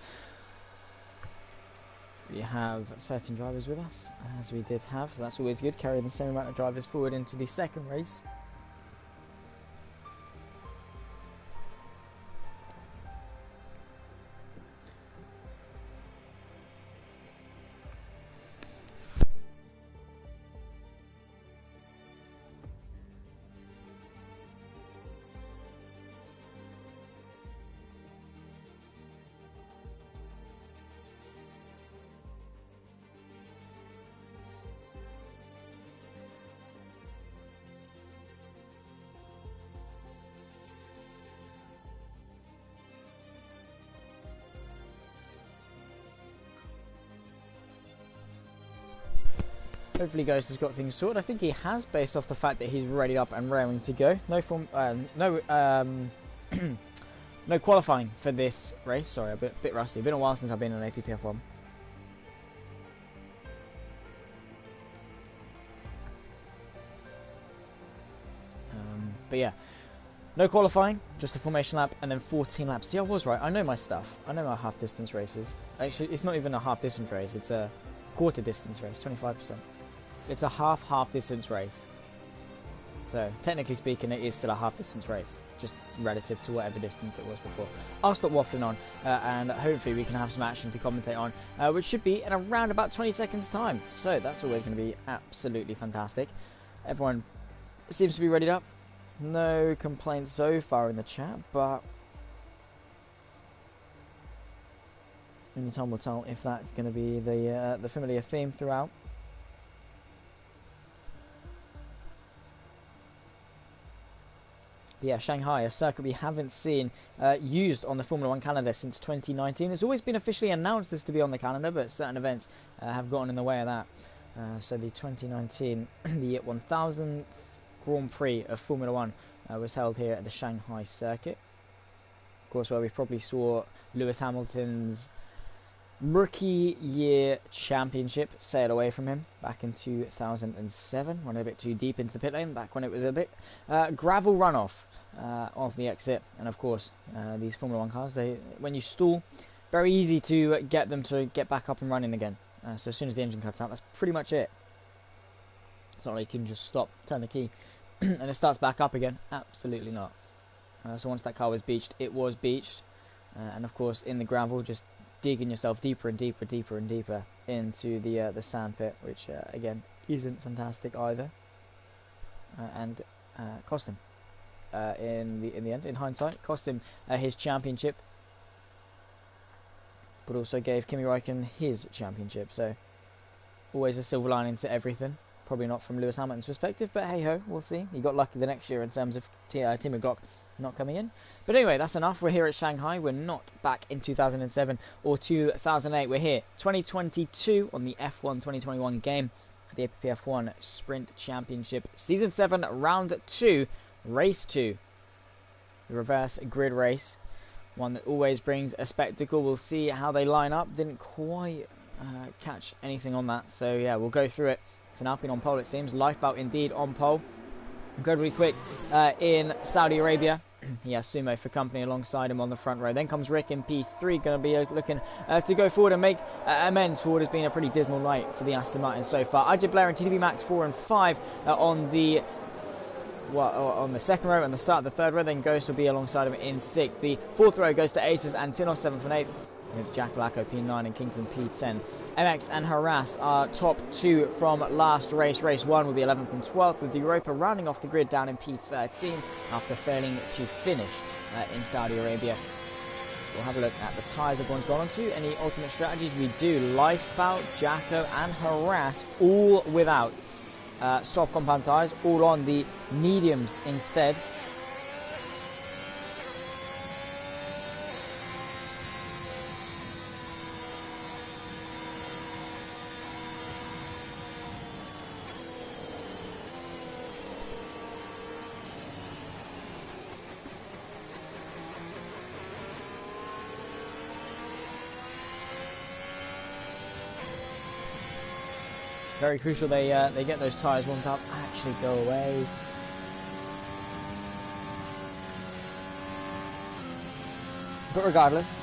We have 13 drivers with us, as we did have, so that's always good, carrying the same amount of drivers forward into the second race. Hopefully Ghost has got things sorted. I think he has, based off the fact that he's ready up and raring to go. No qualifying for this race. Sorry, I'm a bit rusty. Been a while since I've been on APPF1. But yeah, no qualifying, just a formation lap and then 14 laps. See, I was right. I know my stuff. I know my half distance races. Actually, it's not even a half distance race. It's a quarter distance race, 25%. It's a half distance race. So, technically speaking, it is still a half distance race, just relative to whatever distance it was before. I'll stop waffling on, and hopefully we can have some action to commentate on, which should be in around about 20 seconds time. So, that's always going to be absolutely fantastic. Everyone seems to be readied up. No complaints so far in the chat, but only time will tell if that's going to be the familiar theme throughout. But yeah, Shanghai, a circuit we haven't seen used on the Formula 1 calendar since 2019. It's always been officially announced as to be on the calendar, but certain events have gotten in the way of that. So the 2019, the 1000th Grand Prix of Formula 1 was held here at the Shanghai circuit. Of course, where we probably saw Lewis Hamilton's rookie year championship sailed away from him back in 2007. Went a bit too deep into the pit lane back when it was a bit gravel runoff off the exit. And of course, these Formula 1 cars, when you stall, very easy to get them to get back up and running again. So as soon as the engine cuts out, that's pretty much it. It's not like you can just stop, turn the key, and it starts back up again. Absolutely not. So once that car was beached, it was beached. And of course, in the gravel, just digging yourself deeper and deeper into the sand pit, which again isn't fantastic either, and cost him in the end. In hindsight, cost him his championship, but also gave Kimi Räikkönen his championship. So always a silver lining to everything. Probably not from Lewis Hamilton's perspective, but hey ho, we'll see. He got lucky the next year in terms of Timo Glock not coming in. But anyway, that's enough. We're here at Shanghai. We're not back in 2007 or 2008. We're here 2022 on the F1 2021 game for the APPF1 Sprint Championship Season 7 Round 2 Race 2. The reverse grid race. One that always brings a spectacle. We'll see how they line up. Didn't quite catch anything on that. So yeah, we'll go through it. It's an Alpine on pole, it seems. Lifeboat indeed on pole. Incredibly quick in Saudi Arabia. He has Sumo for company alongside him on the front row. Then comes Rick in P3, going to be looking to go forward and make amends for what has been a pretty dismal night for the Aston Martin so far. Ajay Blair and TDB Max 4 and 5 on the second row, and the start of the third row. Then Ghost will be alongside him in 6th. The fourth row goes to Aces and Tinos 7th and 8th, with Jack Blacko P9 and Kingston P10. MX and Harass are top 2 from last race. Race 1 will be 11th and 12th, with the Europa rounding off the grid down in P13 after failing to finish in Saudi Arabia. We'll have a look at the tyres everyone's gone onto. Any alternate strategies? We do. Lifeboat, Jacko and Harass all without soft compound tyres, all on the mediums instead. Very crucial they get those tyres warmed up. Actually go away. But regardless,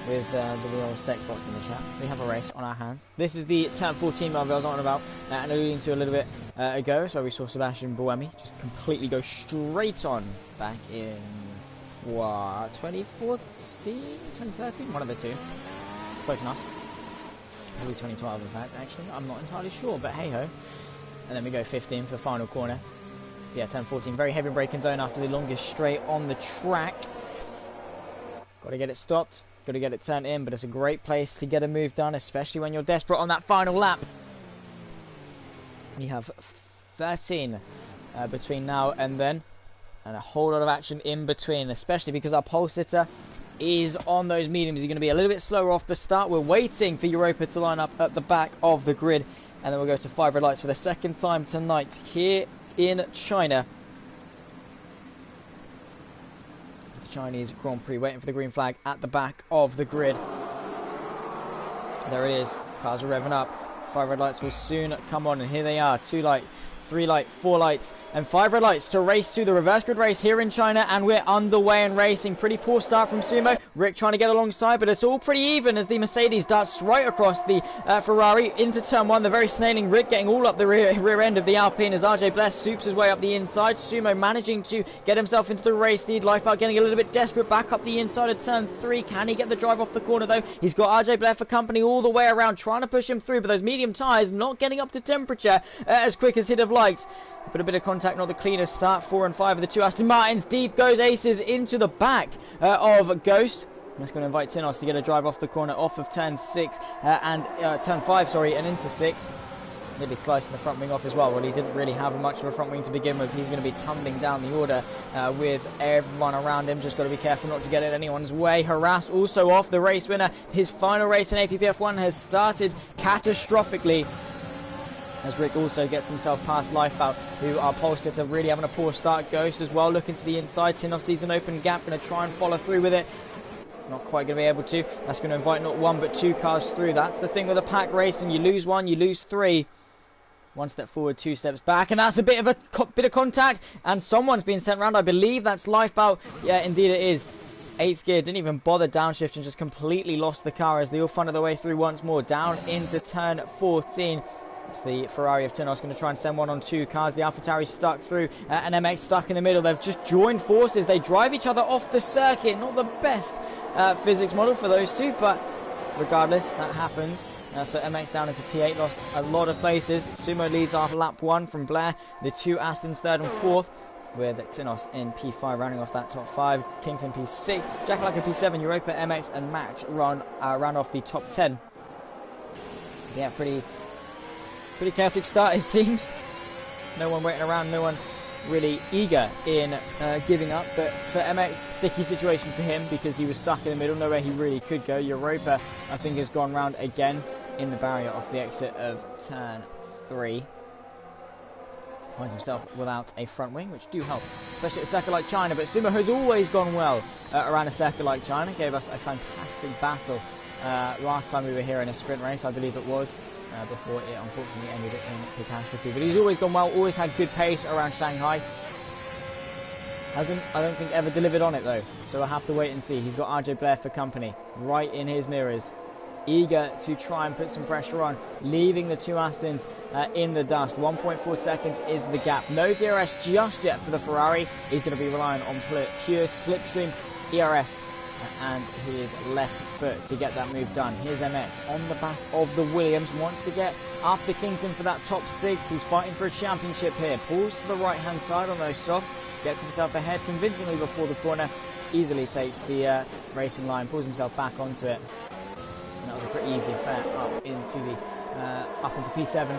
with the real sec bots in the chat, we have a race on our hands. This is the turn 14 mile I was on about and alluding to a little bit ago. So we saw Sebastian Buemi just completely go straight on back in 2014, 2013, one of the two. Close enough. Maybe 2012 in fact, actually. I'm not entirely sure, but hey ho. And then we go 15 for the final corner. Yeah, turn 14, very heavy braking zone after the longest straight on the track. Got to get it stopped. Got to get it turned in, but it's a great place to get a move done, especially when you're desperate on that final lap. We have 13 between now and then, and a whole lot of action in between, especially because our pole sitter is on those mediums. He's going to be a little bit slower off the start. We're waiting for Europa to line up at the back of the grid, and then we'll go to 5 red lights for the second time tonight here in China. Chinese Grand Prix, waiting for the green flag at the back of the grid. There it is. Cars are revving up. 5 red lights will soon come on, and here they are. 2 light, 3 light, 4 lights, and 5 red lights to race to the reverse grid race here in China, and we're underway and racing. Pretty poor start from Sumo. Rick trying to get alongside, but it's all pretty even as the Mercedes darts right across the Ferrari into turn 1. The very snailing Rick getting all up the rear end of the Alpine as RJ Bless swoops his way up the inside. Sumo managing to get himself into the race lead. Lifeboat getting a little bit desperate back up the inside of turn 3. Can he get the drive off the corner though? He's got RJ Bless for company all the way around, trying to push him through, but those medium tyres not getting up to temperature as quick as he'd have liked. But a bit of contact, not the cleanest start. 4 and 5 of the 2 Aston Martins. Deep goes Aces into the back of Ghost. That's going to invite Tinos to get a drive off the corner, off of turn 6 and turn 5, sorry, and into 6. Nearly slicing the front wing off as well. Well, he didn't really have much of a front wing to begin with. He's going to be tumbling down the order with everyone around him. Just got to be careful not to get in anyone's way. Harassed also off the race winner. His final race in APPF1 has started catastrophically, as Rick also gets himself past Lifeboat, who are pole sitter, really having a poor start. Ghost as well, looking to the inside. Tinos sees an open gap, going to try and follow through with it. Not quite going to be able to. That's going to invite not 1 but 2 cars through. That's the thing with a pack race, and you lose 1, you lose 3. 1 step forward, 2 steps back, and that's a bit of contact, and someone's been sent around. I believe that's Lifeboat. Yeah, indeed it is. 8th gear, didn't even bother downshift and just completely lost the car as they all funnel their way through once more. Down into turn 14. It's the Ferrari of Tinos going to try and send one on 2 cars. The AlphaTauri stuck through, and MX stuck in the middle. They've just joined forces. They drive each other off the circuit. Not the best physics model for those two, but regardless, that happens. So MX down into P8, lost a lot of places. Sumo leads after lap 1 from Blair. The 2 Astons 3rd and 4th, with Tinos in P5 rounding off that top 5. Kingston P6, Jackalaka P7, Europa, MX and Max ran off the top 10. Yeah, pretty chaotic start it seems. No one waiting around, no one really eager in giving up, but for MX, sticky situation for him because he was stuck in the middle, nowhere he really could go. Europa, I think, has gone round again in the barrier off the exit of turn 3. Finds himself without a front wing, which do help, especially at a circuit like China, but Sumo has always gone well around a circuit like China. Gave us a fantastic battle last time we were here in a sprint race, I believe it was. Before it unfortunately ended in catastrophe. But he's always gone well, always had good pace around Shanghai. Hasn't, I don't think, ever delivered on it though. So we'll have to wait and see. He's got RJ Blair for company, right in his mirrors. Eager to try and put some pressure on, leaving the 2 Astons in the dust. 1.4 seconds is the gap. No DRS just yet for the Ferrari. He's going to be relying on pure slipstream ERS and his left foot to get that move done. Here's MX on the back of the Williams, wants to get up the Kingston for that top 6. He's fighting for a championship here. Pulls to the right hand side on those softs, gets himself ahead convincingly before the corner, easily takes the racing line, pulls himself back onto it. And that was a pretty easy affair up into P7.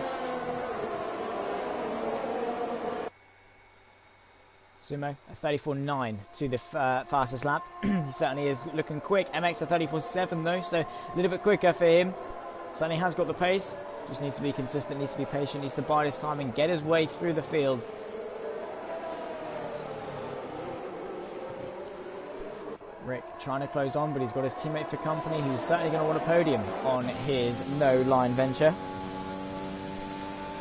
Sumo a 34.9 to the fastest lap. He certainly is looking quick. MX a 34.7 though, so a little bit quicker for him. Certainly has got the pace. Just needs to be consistent, needs to be patient, needs to bide his time and get his way through the field. Rick trying to close on, but he's got his teammate for company who's certainly going to want a podium on his no-line venture.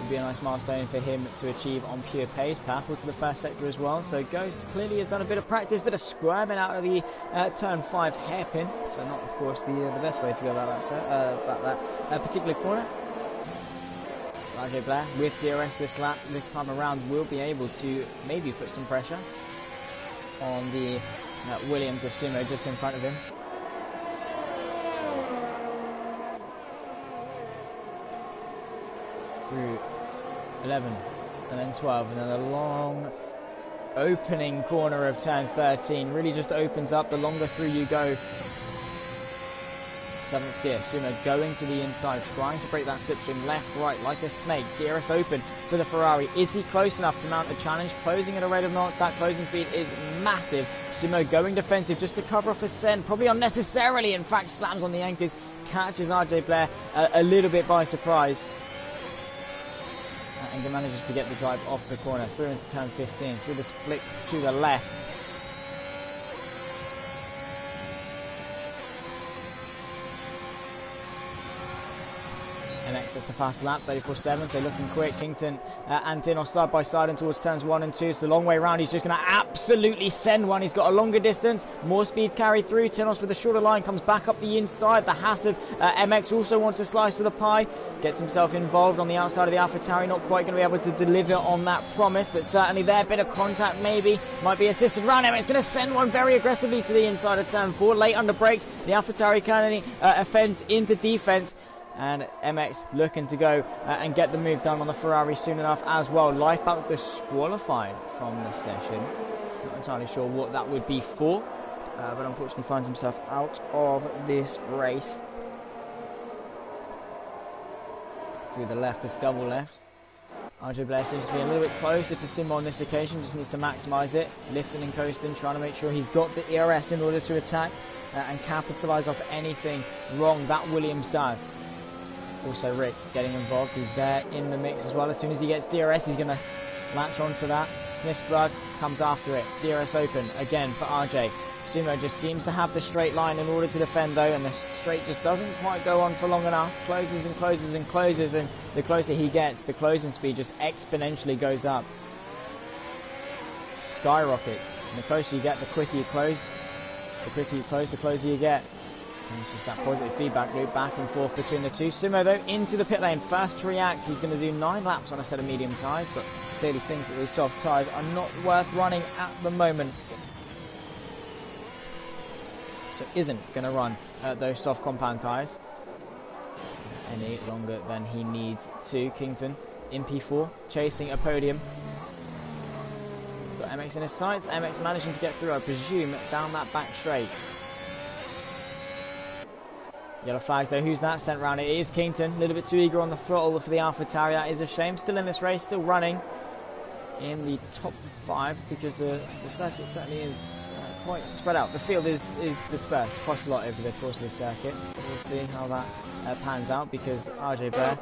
would be a nice milestone for him to achieve on pure pace. Powerful to the first sector as well. So Ghost clearly has done a bit of practice, bit of squirming out of the turn 5 hairpin. So not, of course, the best way to go about that particular corner. RJ Blair with DRS this time around will be able to maybe put some pressure on the Williams of Sumo just in front of him. Through 11 and then 12, and then the long opening corner of turn 13 really just opens up the longer through you go. 7th gear, Sumo going to the inside, trying to break that slipstream left, right, like a snake. DRS open for the Ferrari. Is he close enough to mount a challenge? Closing at a rate of knots. That closing speed is massive. Sumo going defensive just to cover off a send, probably unnecessarily. In fact, slams on the anchors, catches RJ Blair a little bit by surprise. And manages to get the drive off the corner, through into turn 15, through this flick to the left. MX has the fast lap, 34.7, so looking quick. Kington and Dinos side by side and towards turns 1 and 2. It's the long way round. He's just going to absolutely send one. He's got a longer distance, more speed carried through. Tinos with a shorter line comes back up the inside. The Haas of MX also wants a slice of the pie. Gets himself involved on the outside of the AlphaTauri. Not quite going to be able to deliver on that promise, but certainly there. Bit of contact maybe. Might be assisted round. MX going to send one very aggressively to the inside of turn 4. Late under brakes. The AlphaTauri currently offends into defense. And MX looking to go and get the move done on the Ferrari soon enough as well. Lifeboat disqualified from this session. Not entirely sure what that would be for, but unfortunately finds himself out of this race. Through the left, this double left. RJ Blair seems to be a little bit closer to Sumo on this occasion, just needs to maximise it. Lifting and coasting, trying to make sure he's got the ERS in order to attack and capitalise off anything wrong that Williams does. Also Rick getting involved, he's there in the mix as well. As soon as he gets DRS, he's going to latch onto that. Sniffs blood, comes after it. DRS open again for RJ. Sumo just seems to have the straight line in order to defend though, and the straight just doesn't quite go on for long enough. Closes and closes and closes, and the closer he gets, the closing speed just exponentially goes up. Skyrockets. And the closer you get, the quicker you close. The quicker you close, the closer you get. And it's just that positive feedback loop back and forth between the two. Sumo though into the pit lane, first to react. He's going to do 9 laps on a set of medium tyres, but clearly thinks that these soft tyres are not worth running at the moment. So isn't going to run those soft compound tyres any longer than he needs to. Kington in P4, chasing a podium. He's got MX in his sights. MX managing to get through, I presume, down that back straight. Yellow flags though, who's that sent round? It is Kington, a little bit too eager on the throttle for the AlphaTauri. That is a shame. Still in this race, still running in the top 5 because the circuit certainly is quite spread out. The field is dispersed quite a lot over the course of the circuit. We'll see how that pans out because RJ Blair,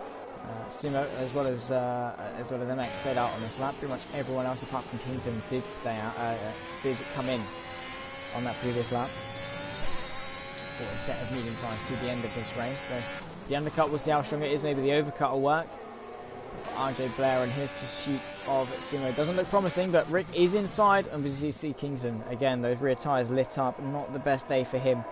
Sumo as well as MX stayed out on this lap. Pretty much everyone else apart from Kington did stay out, did come in on that previous lap. For a set of medium tyres to the end of this race. So the undercut, we'll see how strong it is. Maybe the overcut will work for RJ Blair and his pursuit of Sumo. Doesn't look promising, but Rick is inside, and we see Kington again. Those rear tyres lit up. Not the best day for him.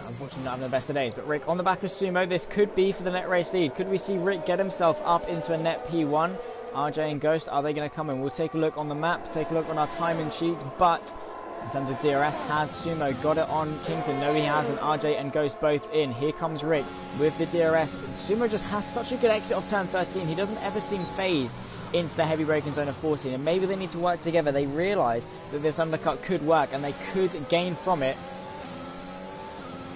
Unfortunately not having the best of days, but Rick on the back of Sumo. This could be for the net race lead. Could we see Rick get himself up into a net P1? RJ and Ghost, are they going to come in? We'll take a look on the map, take a look on our timing sheets, but in terms of DRS, has Sumo got it on Kington? No, he hasn't. RJ and Ghost both in. Here comes Rick with the DRS. Sumo just has such a good exit off turn 13. He doesn't ever seem phased into the heavy braking zone of 14, and maybe they need to work together. They realise that this undercut could work, and they could gain from it.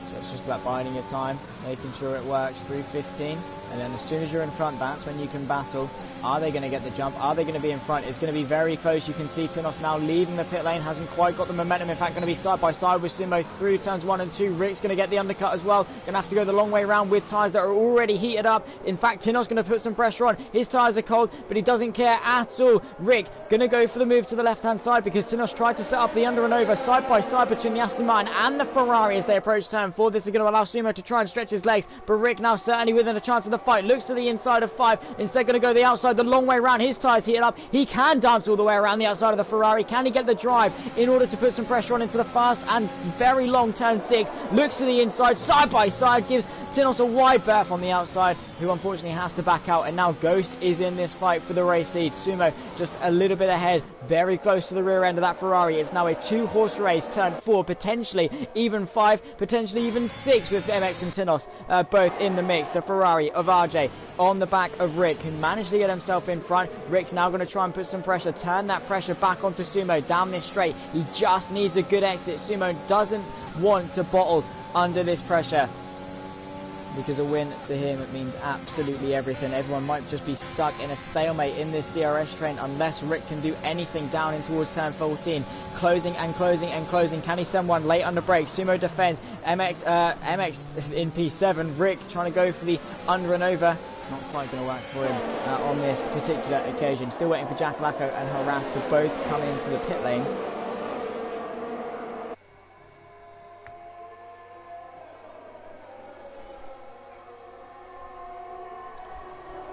So it's just about biding your time, making sure it works through 15. And then as soon as you're in front, that's when you can battle. Are they going to get the jump? Are they going to be in front? It's going to be very close. You can see Tinos now leaving the pit lane. Hasn't quite got the momentum. In fact, going to be side by side with Sumo through turns 1 and 2. Rick's going to get the undercut as well. Going to have to go the long way around with tyres that are already heated up. In fact, Tinos going to put some pressure on. His tyres are cold, but he doesn't care at all. Rick going to go for the move to the left-hand side because Tinos tried to set up the under and over side by side between the Aston Martin and the Ferrari as they approach turn 4. This is going to allow Sumo to try and stretch his legs, but Rick now certainly within a chance of the fight. Looks to the inside of 5. Instead going to go the outside, the long way around. His tyres heated up. He can dance all the way around the outside of the Ferrari. Can he get the drive in order to put some pressure on into the fast and very long turn 6? Looks to the inside, side by side, gives Tinos a wide berth on the outside, who unfortunately has to back out. And now Ghost is in this fight for the race lead. Sumo just a little bit ahead, very close to the rear end of that Ferrari. It's now a 2-horse race, turn 4, potentially even 5, potentially even 6 with MX and Tinos both in the mix. The Ferrari of RJ on the back of Rick, who managed to get himself in front. Rick's now going to try and put some pressure, turn that pressure back onto Sumo down this straight. He just needs a good exit. Sumo doesn't want to bottle under this pressure, because a win to him, it means absolutely everything. Everyone might just be stuck in a stalemate in this DRS train unless Rick can do anything down in towards turn 14. Closing and closing and closing. Can he send one late under brake? Sumo defends. MX in P7. Rick trying to go for the under and over. Not quite going to work for him on this particular occasion. Still waiting for Jack Lacko and Harass to both come into the pit lane.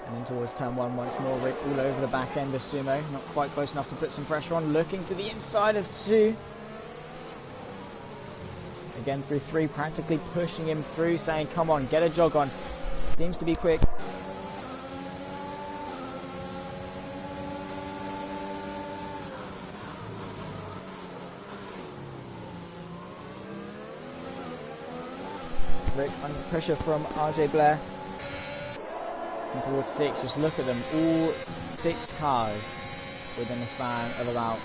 And in towards turn 1 once more. Rick all over the back end of Sumo. Not quite close enough to put some pressure on. Looking to the inside of 2. Again through 3, practically pushing him through, saying, come on, get a jog on. Seems to be quick. Rick under pressure from RJ Blair. And towards 6, just look at them, all 6 cars within a span of about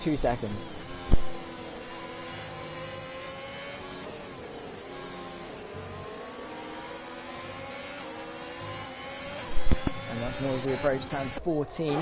2 seconds. And once more as we approach turn 14.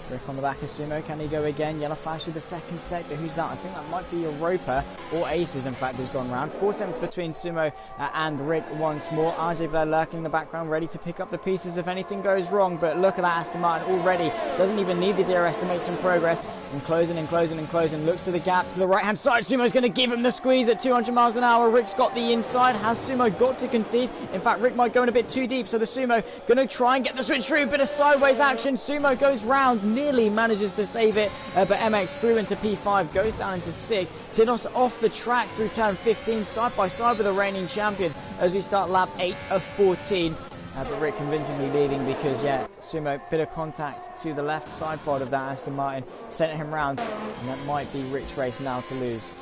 Rick on the back of Sumo, can he go again? Yellow flash through the second sector. Who's that? I think that might be Europa, or Aces in fact has gone round. 4 tenths between Sumo and Rick once more. RJ Blair lurking in the background, ready to pick up the pieces if anything goes wrong. But look at that Aston Martin already. Doesn't even need the DRS to make some progress. And closing and closing and closing. Looks to the gap to the right hand side. Sumo's going to give him the squeeze at 200 miles an hour. Rick's got the inside. Has Sumo got to concede? In fact, Rick might go in a bit too deep. So the Sumo going to try and get the switch through. Bit of sideways action. Sumo goes round. Nearly manages to save it. But MX through into P5. Goes down into 6th. Tinos off the track through turn 15. Side by side with the reigning champion as we start lap 8 of 14. But Rick convincingly leading because, yeah, Sumo, bit of contact to the left side pod of that Aston Martin, sent him round, and that might be Rick's race now to lose.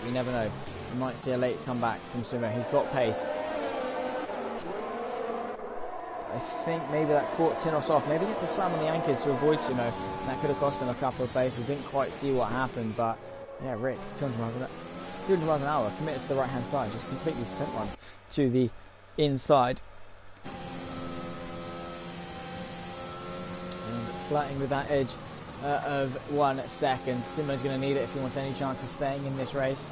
We never know. We might see a late comeback from Sumo. He's got pace. I think maybe that caught Tinos off. Maybe he had to slam on the anchors to avoid Sumo. That could have cost him a couple of places. Didn't quite see what happened, but yeah, Rick, 200 miles an hour, committed to the right hand side, just completely sent one to the inside. And flirting with that edge of 1 second. Sumo's going to need it if he wants any chance of staying in this race.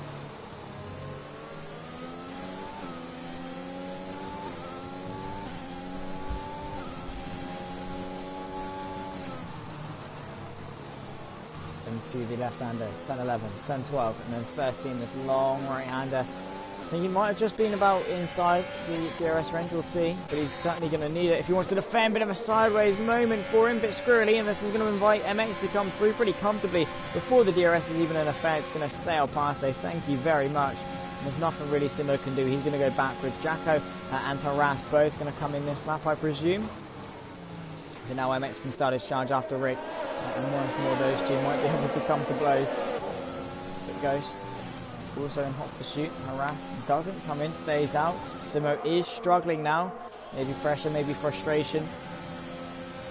To the left-hander, turn 11, turn 12, and then 13, this long right-hander. I think he might have just been about inside the DRS range, we'll see, but he's certainly going to need it if he wants to defend. Bit of a sideways moment for him, bit squirrely, and this is going to invite MX to come through pretty comfortably before the DRS is even in effect. It's going to sail past, say thank you very much. And there's nothing really Sumo can do. He's going to go backwards. Jacko and Harass both going to come in this lap, I presume. But now MX can start his charge after Rick. And once more those two might be able to come to blows. But Ghost also in hot pursuit. Harass doesn't come in, stays out. Sumo is struggling now. Maybe pressure, maybe frustration.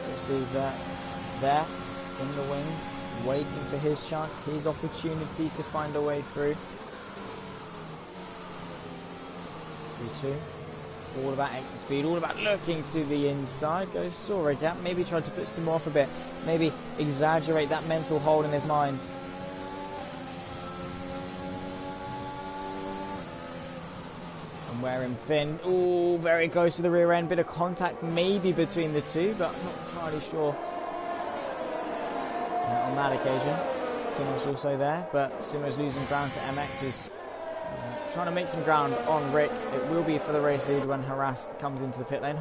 Ghost is there in the wings. waiting for his chance, his opportunity to find a way through. 3-2. All about extra speed, all about looking to the inside. Goes Sora gap, maybe tried to put some off a bit, maybe exaggerate that mental hold in his mind. And wear him thin. Ooh, very close to the rear end. Bit of contact maybe between the two, but I'm not entirely sure on that occasion. Tino's also there, but Sumo's losing ground to MX, who's trying to make some ground on Rick. It will be for the race lead when Harass comes into the pit lane.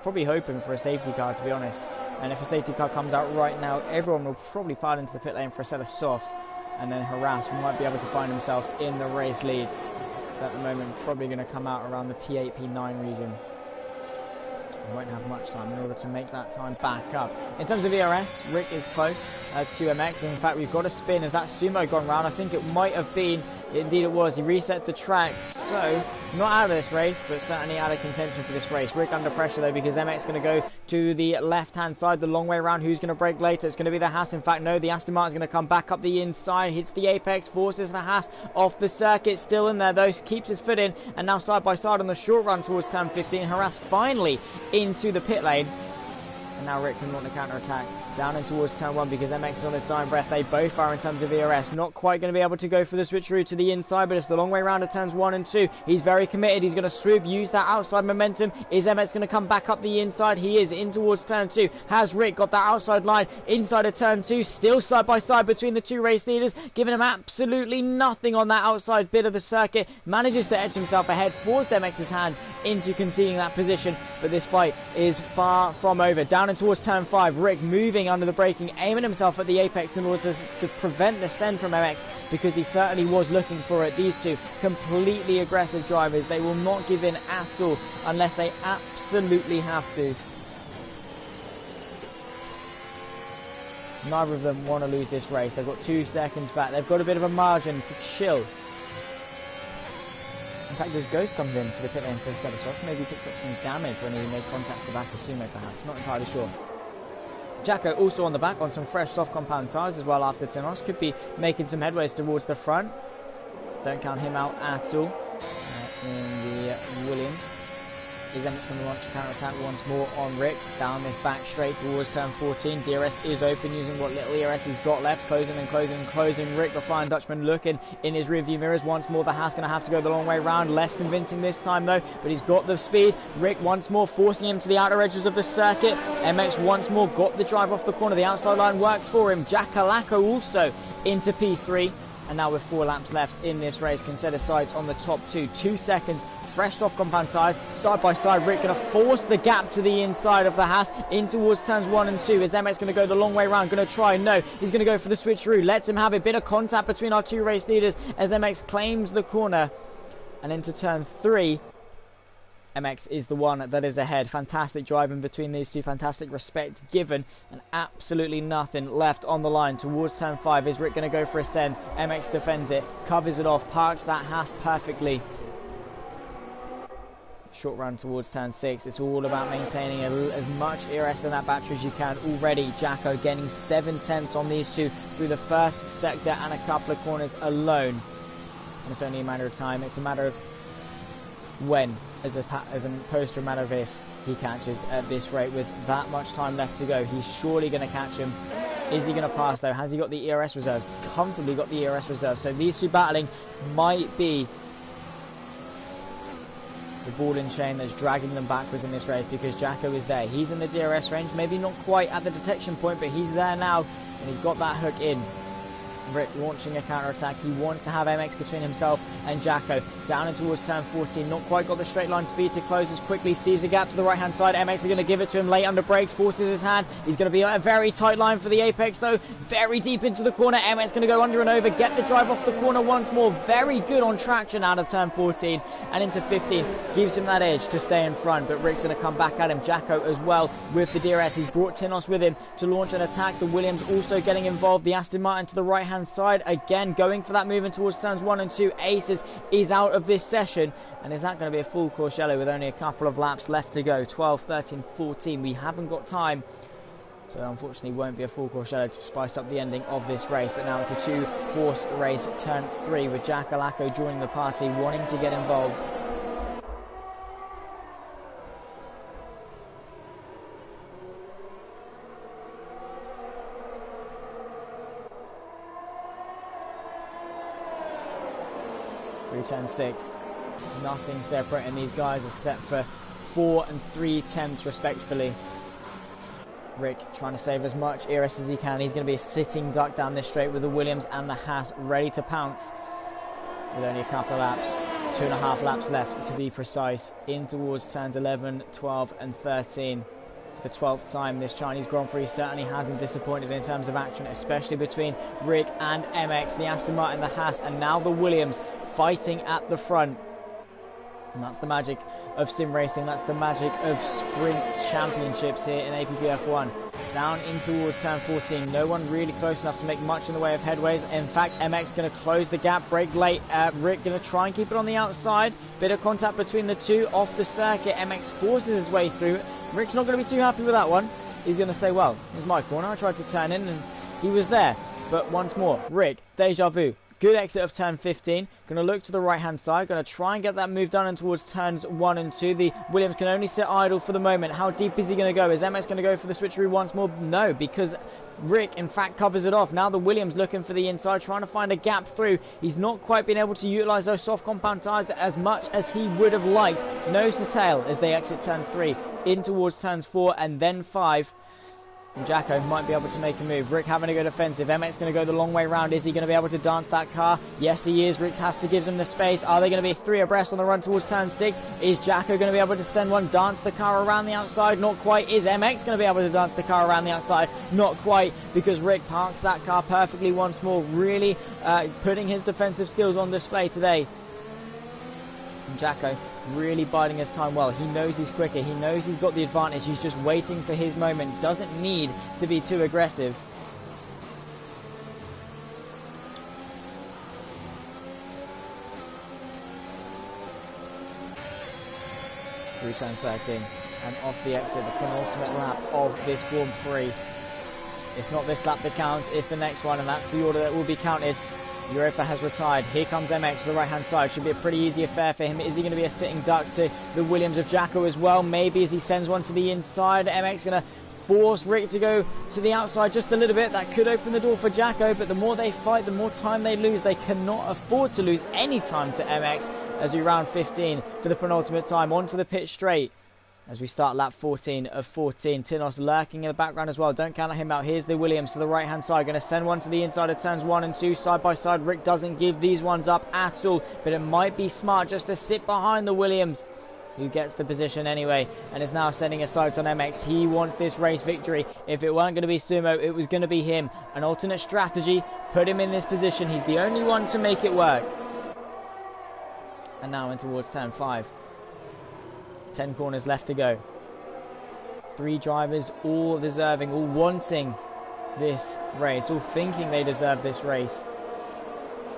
Probably hoping for a safety car, to be honest. And if a safety car comes out right now, everyone will probably pile into the pit lane for a set of softs. And then Harass might be able to find himself in the race lead. At the moment, probably going to come out around the P8, P9 region. He won't have much time in order to make that time back up. In terms of ERS, Rick is close to MX. In fact, we've got a spin as that Sumo gone round. I think it might have been, indeed it was, he reset the track. So, not out of this race, but certainly out of contention for this race. Rick under pressure though, because MX is going to go to the left-hand side, the long way around. Who's going to break later? It's going to be the Haas. In fact, no, the Aston Martin's going to come back up the inside, hits the apex, forces the Haas off the circuit. Still in there though, keeps his foot in, and now side by side on the short run towards turn 15. Harass finally into the pit lane. And now Rick can launch a counter-attack down and towards turn 1 because MX is on his dying breath. They both are in terms of ERS. Not quite going to be able to go for the switcheroo to the inside, but it's the long way round of turns 1 and 2. He's very committed. He's going to swoop, use that outside momentum. Is MX going to come back up the inside? He is in towards turn 2. Has Rick got that outside line inside of turn 2? Still side by side between the two race leaders, giving him absolutely nothing on that outside bit of the circuit. Manages to edge himself ahead, forced MX's hand into conceding that position, but this fight is far from over. Down and towards turn 5, Rick moving under the braking, aiming himself at the apex in order to prevent the send from MX, because he certainly was looking for it. These two completely aggressive drivers. They will not give in at all unless they absolutely have to. Neither of them want to lose this race. They've got 2 seconds back. They've got a bit of a margin to chill. In fact, as Ghost comes in to the pit lane for a set of softs, maybe picks up some damage when he made contact to the back of Sumo, perhaps. Not entirely sure. Jacko also on the back on some fresh soft compound tyres as well after Tinos. Could be making some headways towards the front. Don't count him out at all in the Williams. Is MX going to launch a counter-attack once more on Rick down this back straight towards turn 14. DRS is open using what little ERS he's got left. Closing and closing and closing. Rick, the Flying Dutchman, looking in his rearview mirrors once more. The Haas going to have to go the long way round. Less convincing this time though, but he's got the speed. Rick once more forcing him to the outer edges of the circuit. MX once more got the drive off the corner. The outside line works for him. Jackalacco also into P3. And now with 4 laps left in this race, can set his sights on the top 2. 2 seconds. Fresh off compound tyres, side by side. Rick going to force the gap to the inside of the Haas in towards turns 1 and 2. Is MX going to go the long way round? Going to try? No. He's going to go for the switcheroo. Lets him have a bit of contact between our two race leaders as MX claims the corner. And into turn 3, MX is the one that is ahead. Fantastic driving between these two. Fantastic respect given. And absolutely nothing left on the line towards turn 5. Is Rick going to go for a send? MX defends it. Covers it off. Parks that Haas perfectly. Short run towards turn 6. It's all about maintaining as much ERS in that battery as you can. Already Jacko getting 7/10 on these two through the first sector and a couple of corners alone. And it's only a matter of time. It's a matter of when, as opposed to a matter of if he catches at this rate with that much time left to go. He's surely going to catch him. Is he going to pass though? Has he got the ERS reserves? Comfortably got the ERS reserves. So these two battling might be the ball and chain that's dragging them backwards in this race, because Jacko is there. He's in the DRS range, maybe not quite at the detection point, but he's there now, and he's got that hook in. Rick launching a counter-attack. He wants to have MX between himself and Jacko. Down and towards turn 14. Not quite got the straight line speed to close as quickly. Sees a gap to the right-hand side. MX is going to give it to him late under brakes. Forces his hand. He's going to be a very tight line for the apex, though. Very deep into the corner. MX going to go under and over. Get the drive off the corner once more. Very good on traction out of turn 14 and into 15. Gives him that edge to stay in front, but Rick's going to come back at him. Jacko as well with the DRS. He's brought Tinos with him to launch an attack. The Williams also getting involved. The Aston Martin to the right-hand side again, going for that movement towards turns 1 and 2. Aces is out of this session, and is that going to be a full course yellow with only a couple of laps left to go? 12, 13, 14. We haven't got time So unfortunately won't be a full course shadow to spice up the ending of this race. But now it's a 2-horse race, turn 3, with Jack Alacco joining the party, wanting to get involved. Turn 6. Nothing separating these guys except for 4 3/10 respectively. Rick trying to save as much ERS as he can. He's going to be a sitting duck down this straight with the Williams and the Haas ready to pounce. With only a couple of laps, 2.5 laps left to be precise, in towards turns 11, 12 and 13. For the 12th time, this Chinese Grand Prix certainly hasn't disappointed in terms of action, especially between Rick and MX, the Aston Martin, the Haas, and now the Williams fighting at the front. And that's the magic of sim racing. That's the magic of sprint championships here in APPF1. Down in towards turn 14. No one really close enough to make much in the way of headways. In fact, MX going to close the gap, brake late. Rick going to try and keep it on the outside. Bit of contact between the two off the circuit. MX forces his way through. Rick's not going to be too happy with that one. He's going to say, well, it was my corner. I tried to turn in and he was there. But once more, Rick, deja vu. Good exit of turn 15. Going to look to the right-hand side. Going to try and get that move done in towards turns 1 and 2. The Williams can only sit idle for the moment. How deep is he going to go? Is MX going to go for the switcheroo once more? No, because Rick, in fact, covers it off. Now the Williams looking for the inside, trying to find a gap through. He's not quite been able to utilise those soft compound tyres as much as he would have liked. Nose to tail as they exit turn 3. In towards turns 4 and then 5. And Jacko might be able to make a move. Rick having to go defensive. MX going to go the long way round. Is he going to be able to dance that car? Yes, he is. Rick has to give him the space. Are they going to be 3 abreast on the run towards turn 6? Is Jacko going to be able to send one, dance the car around the outside? Not quite. Is MX going to be able to dance the car around the outside? Not quite, because Rick parks that car perfectly once more. Really putting his defensive skills on display today. And Jacko really biding his time well. He knows he's quicker. He knows he's got the advantage. He's just waiting for his moment. Doesn't need to be too aggressive. Through turn 13 and off the exit, the penultimate lap of this Grand Prix. It's not this lap that counts, it's the next one, and that's the order that will be counted. Europa has retired. Here comes MX to the right-hand side. Should be a pretty easy affair for him. Is he going to be a sitting duck to the Williams of Jacko as well? Maybe, as he sends one to the inside. MX going to force Rick to go to the outside just a little bit. That could open the door for Jacko, but the more they fight, the more time they lose. They cannot afford to lose any time to MX as we round 15 for the penultimate time. Onto the pit straight as we start lap 14 of 14. Tinos lurking in the background as well. Don't count him out. Here's the Williams to the right-hand side. Going to send one to the inside of turns 1 and 2. Side by side. Rick doesn't give these ones up at all. But it might be smart just to sit behind the Williams, who gets the position anyway, and is now setting his sights on MX. He wants this race victory. If it weren't going to be Sumo, it was going to be him. An alternate strategy put him in this position. He's the only one to make it work. And now in towards turn 5. 10 corners left to go. 3 drivers, all deserving, all wanting this race, all thinking they deserve this race.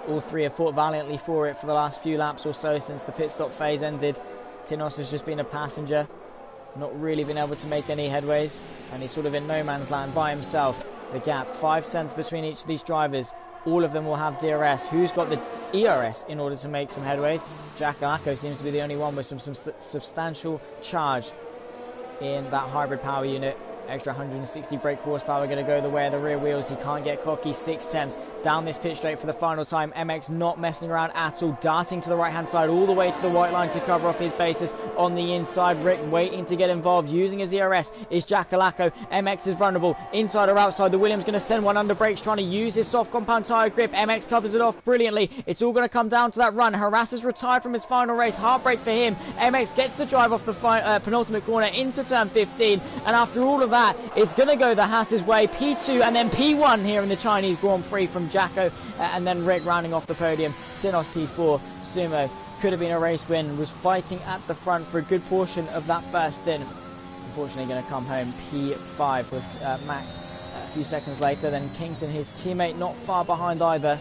All 3 have fought valiantly for it for the last few laps or so since the pit stop phase ended. Tinos has just been a passenger, not really been able to make any headways, and he's sort of in no man's land by himself. The gap, 5 cents between each of these drivers. All of them will have DRS. Who's got the ERS in order to make some headways? Jack Alacco seems to be the only one with some substantial charge in that hybrid power unit. Extra 160 brake horsepower going to go the way of the rear wheels. He can't get cocky. 6 temps down this pit straight for the final time. MX not messing around at all, darting to the right hand side all the way to the white line to cover off his bases on the inside. Rick waiting to get involved, using his ERS is Jack Alacco. MX is vulnerable inside or outside. The Williams going to send one under brakes, trying to use his soft compound tyre grip. MX covers it off brilliantly. It's all going to come down to that run. Harass has retired from his final race. Heartbreak for him. MX gets the drive off the penultimate corner into turn 15, and after all of that, it's going to go the Haas's way. P2 and then P1 here in the Chinese Grand Prix from Jacko, and then Rick rounding off the podium. Tinos P4. Sumo could have been a race win, was fighting at the front for a good portion of that first stint. Unfortunately going to come home P5 with Max a few seconds later. Then Kington, his teammate, not far behind either.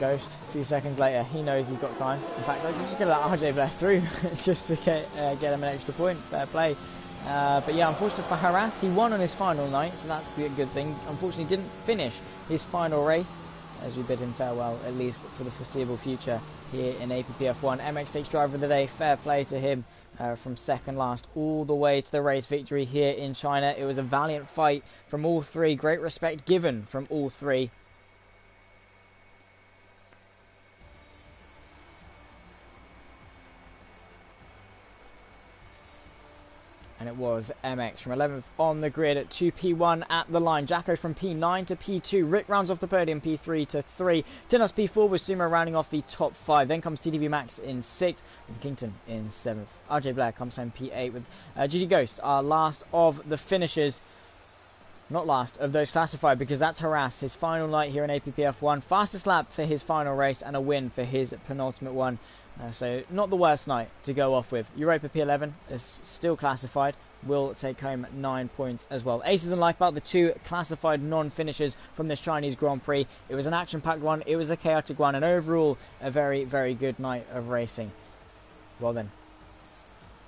Ghost. A few seconds later, he knows he's got time. In fact, I'm just going to let RJ Blair through just to get him an extra point. Fair play. But yeah, unfortunately for Harass, he won on his final night, so that's the good thing. Unfortunately, didn't finish his final race, as we bid him farewell, at least for the foreseeable future here in APPF1. MX Stakes Driver of the Day, fair play to him. From second last all the way to the race victory here in China. It was a valiant fight from all three. Great respect given from all three. And it was MX from 11th on the grid to P1 at the line. Jacko from P9 to P2. Rick rounds off the podium, P3 to 3. Tinos P4 with Sumo rounding off the top 5. Then comes TDV Max in 6th with Kington in 7th. RJ Blair comes home P8 with GG Ghost, our last of the finishers. Not last of those classified, because that's Harass, his final night here in APPF1. Fastest lap for his final race and a win for his penultimate one. So not the worst night to go off with. Europa P11 is still classified, will take home 9 points as well. Aces and Lifebelt, the two classified non-finishers from this Chinese Grand Prix. It was an action-packed one, it was a chaotic one, and overall a very, very good night of racing. Well then,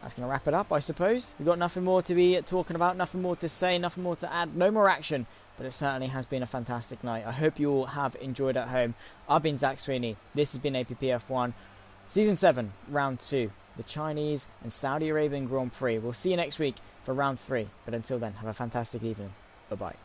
that's going to wrap it up, I suppose. We've got nothing more to be talking about, nothing more to say, nothing more to add, no more action. But it certainly has been a fantastic night. I hope you all have enjoyed at home. I've been Zach Sweeney. This has been APPF1. Season 7, Round 2. The Chinese and Saudi Arabian Grand Prix. We'll see you next week for Round 3. But until then, have a fantastic evening. Bye-bye.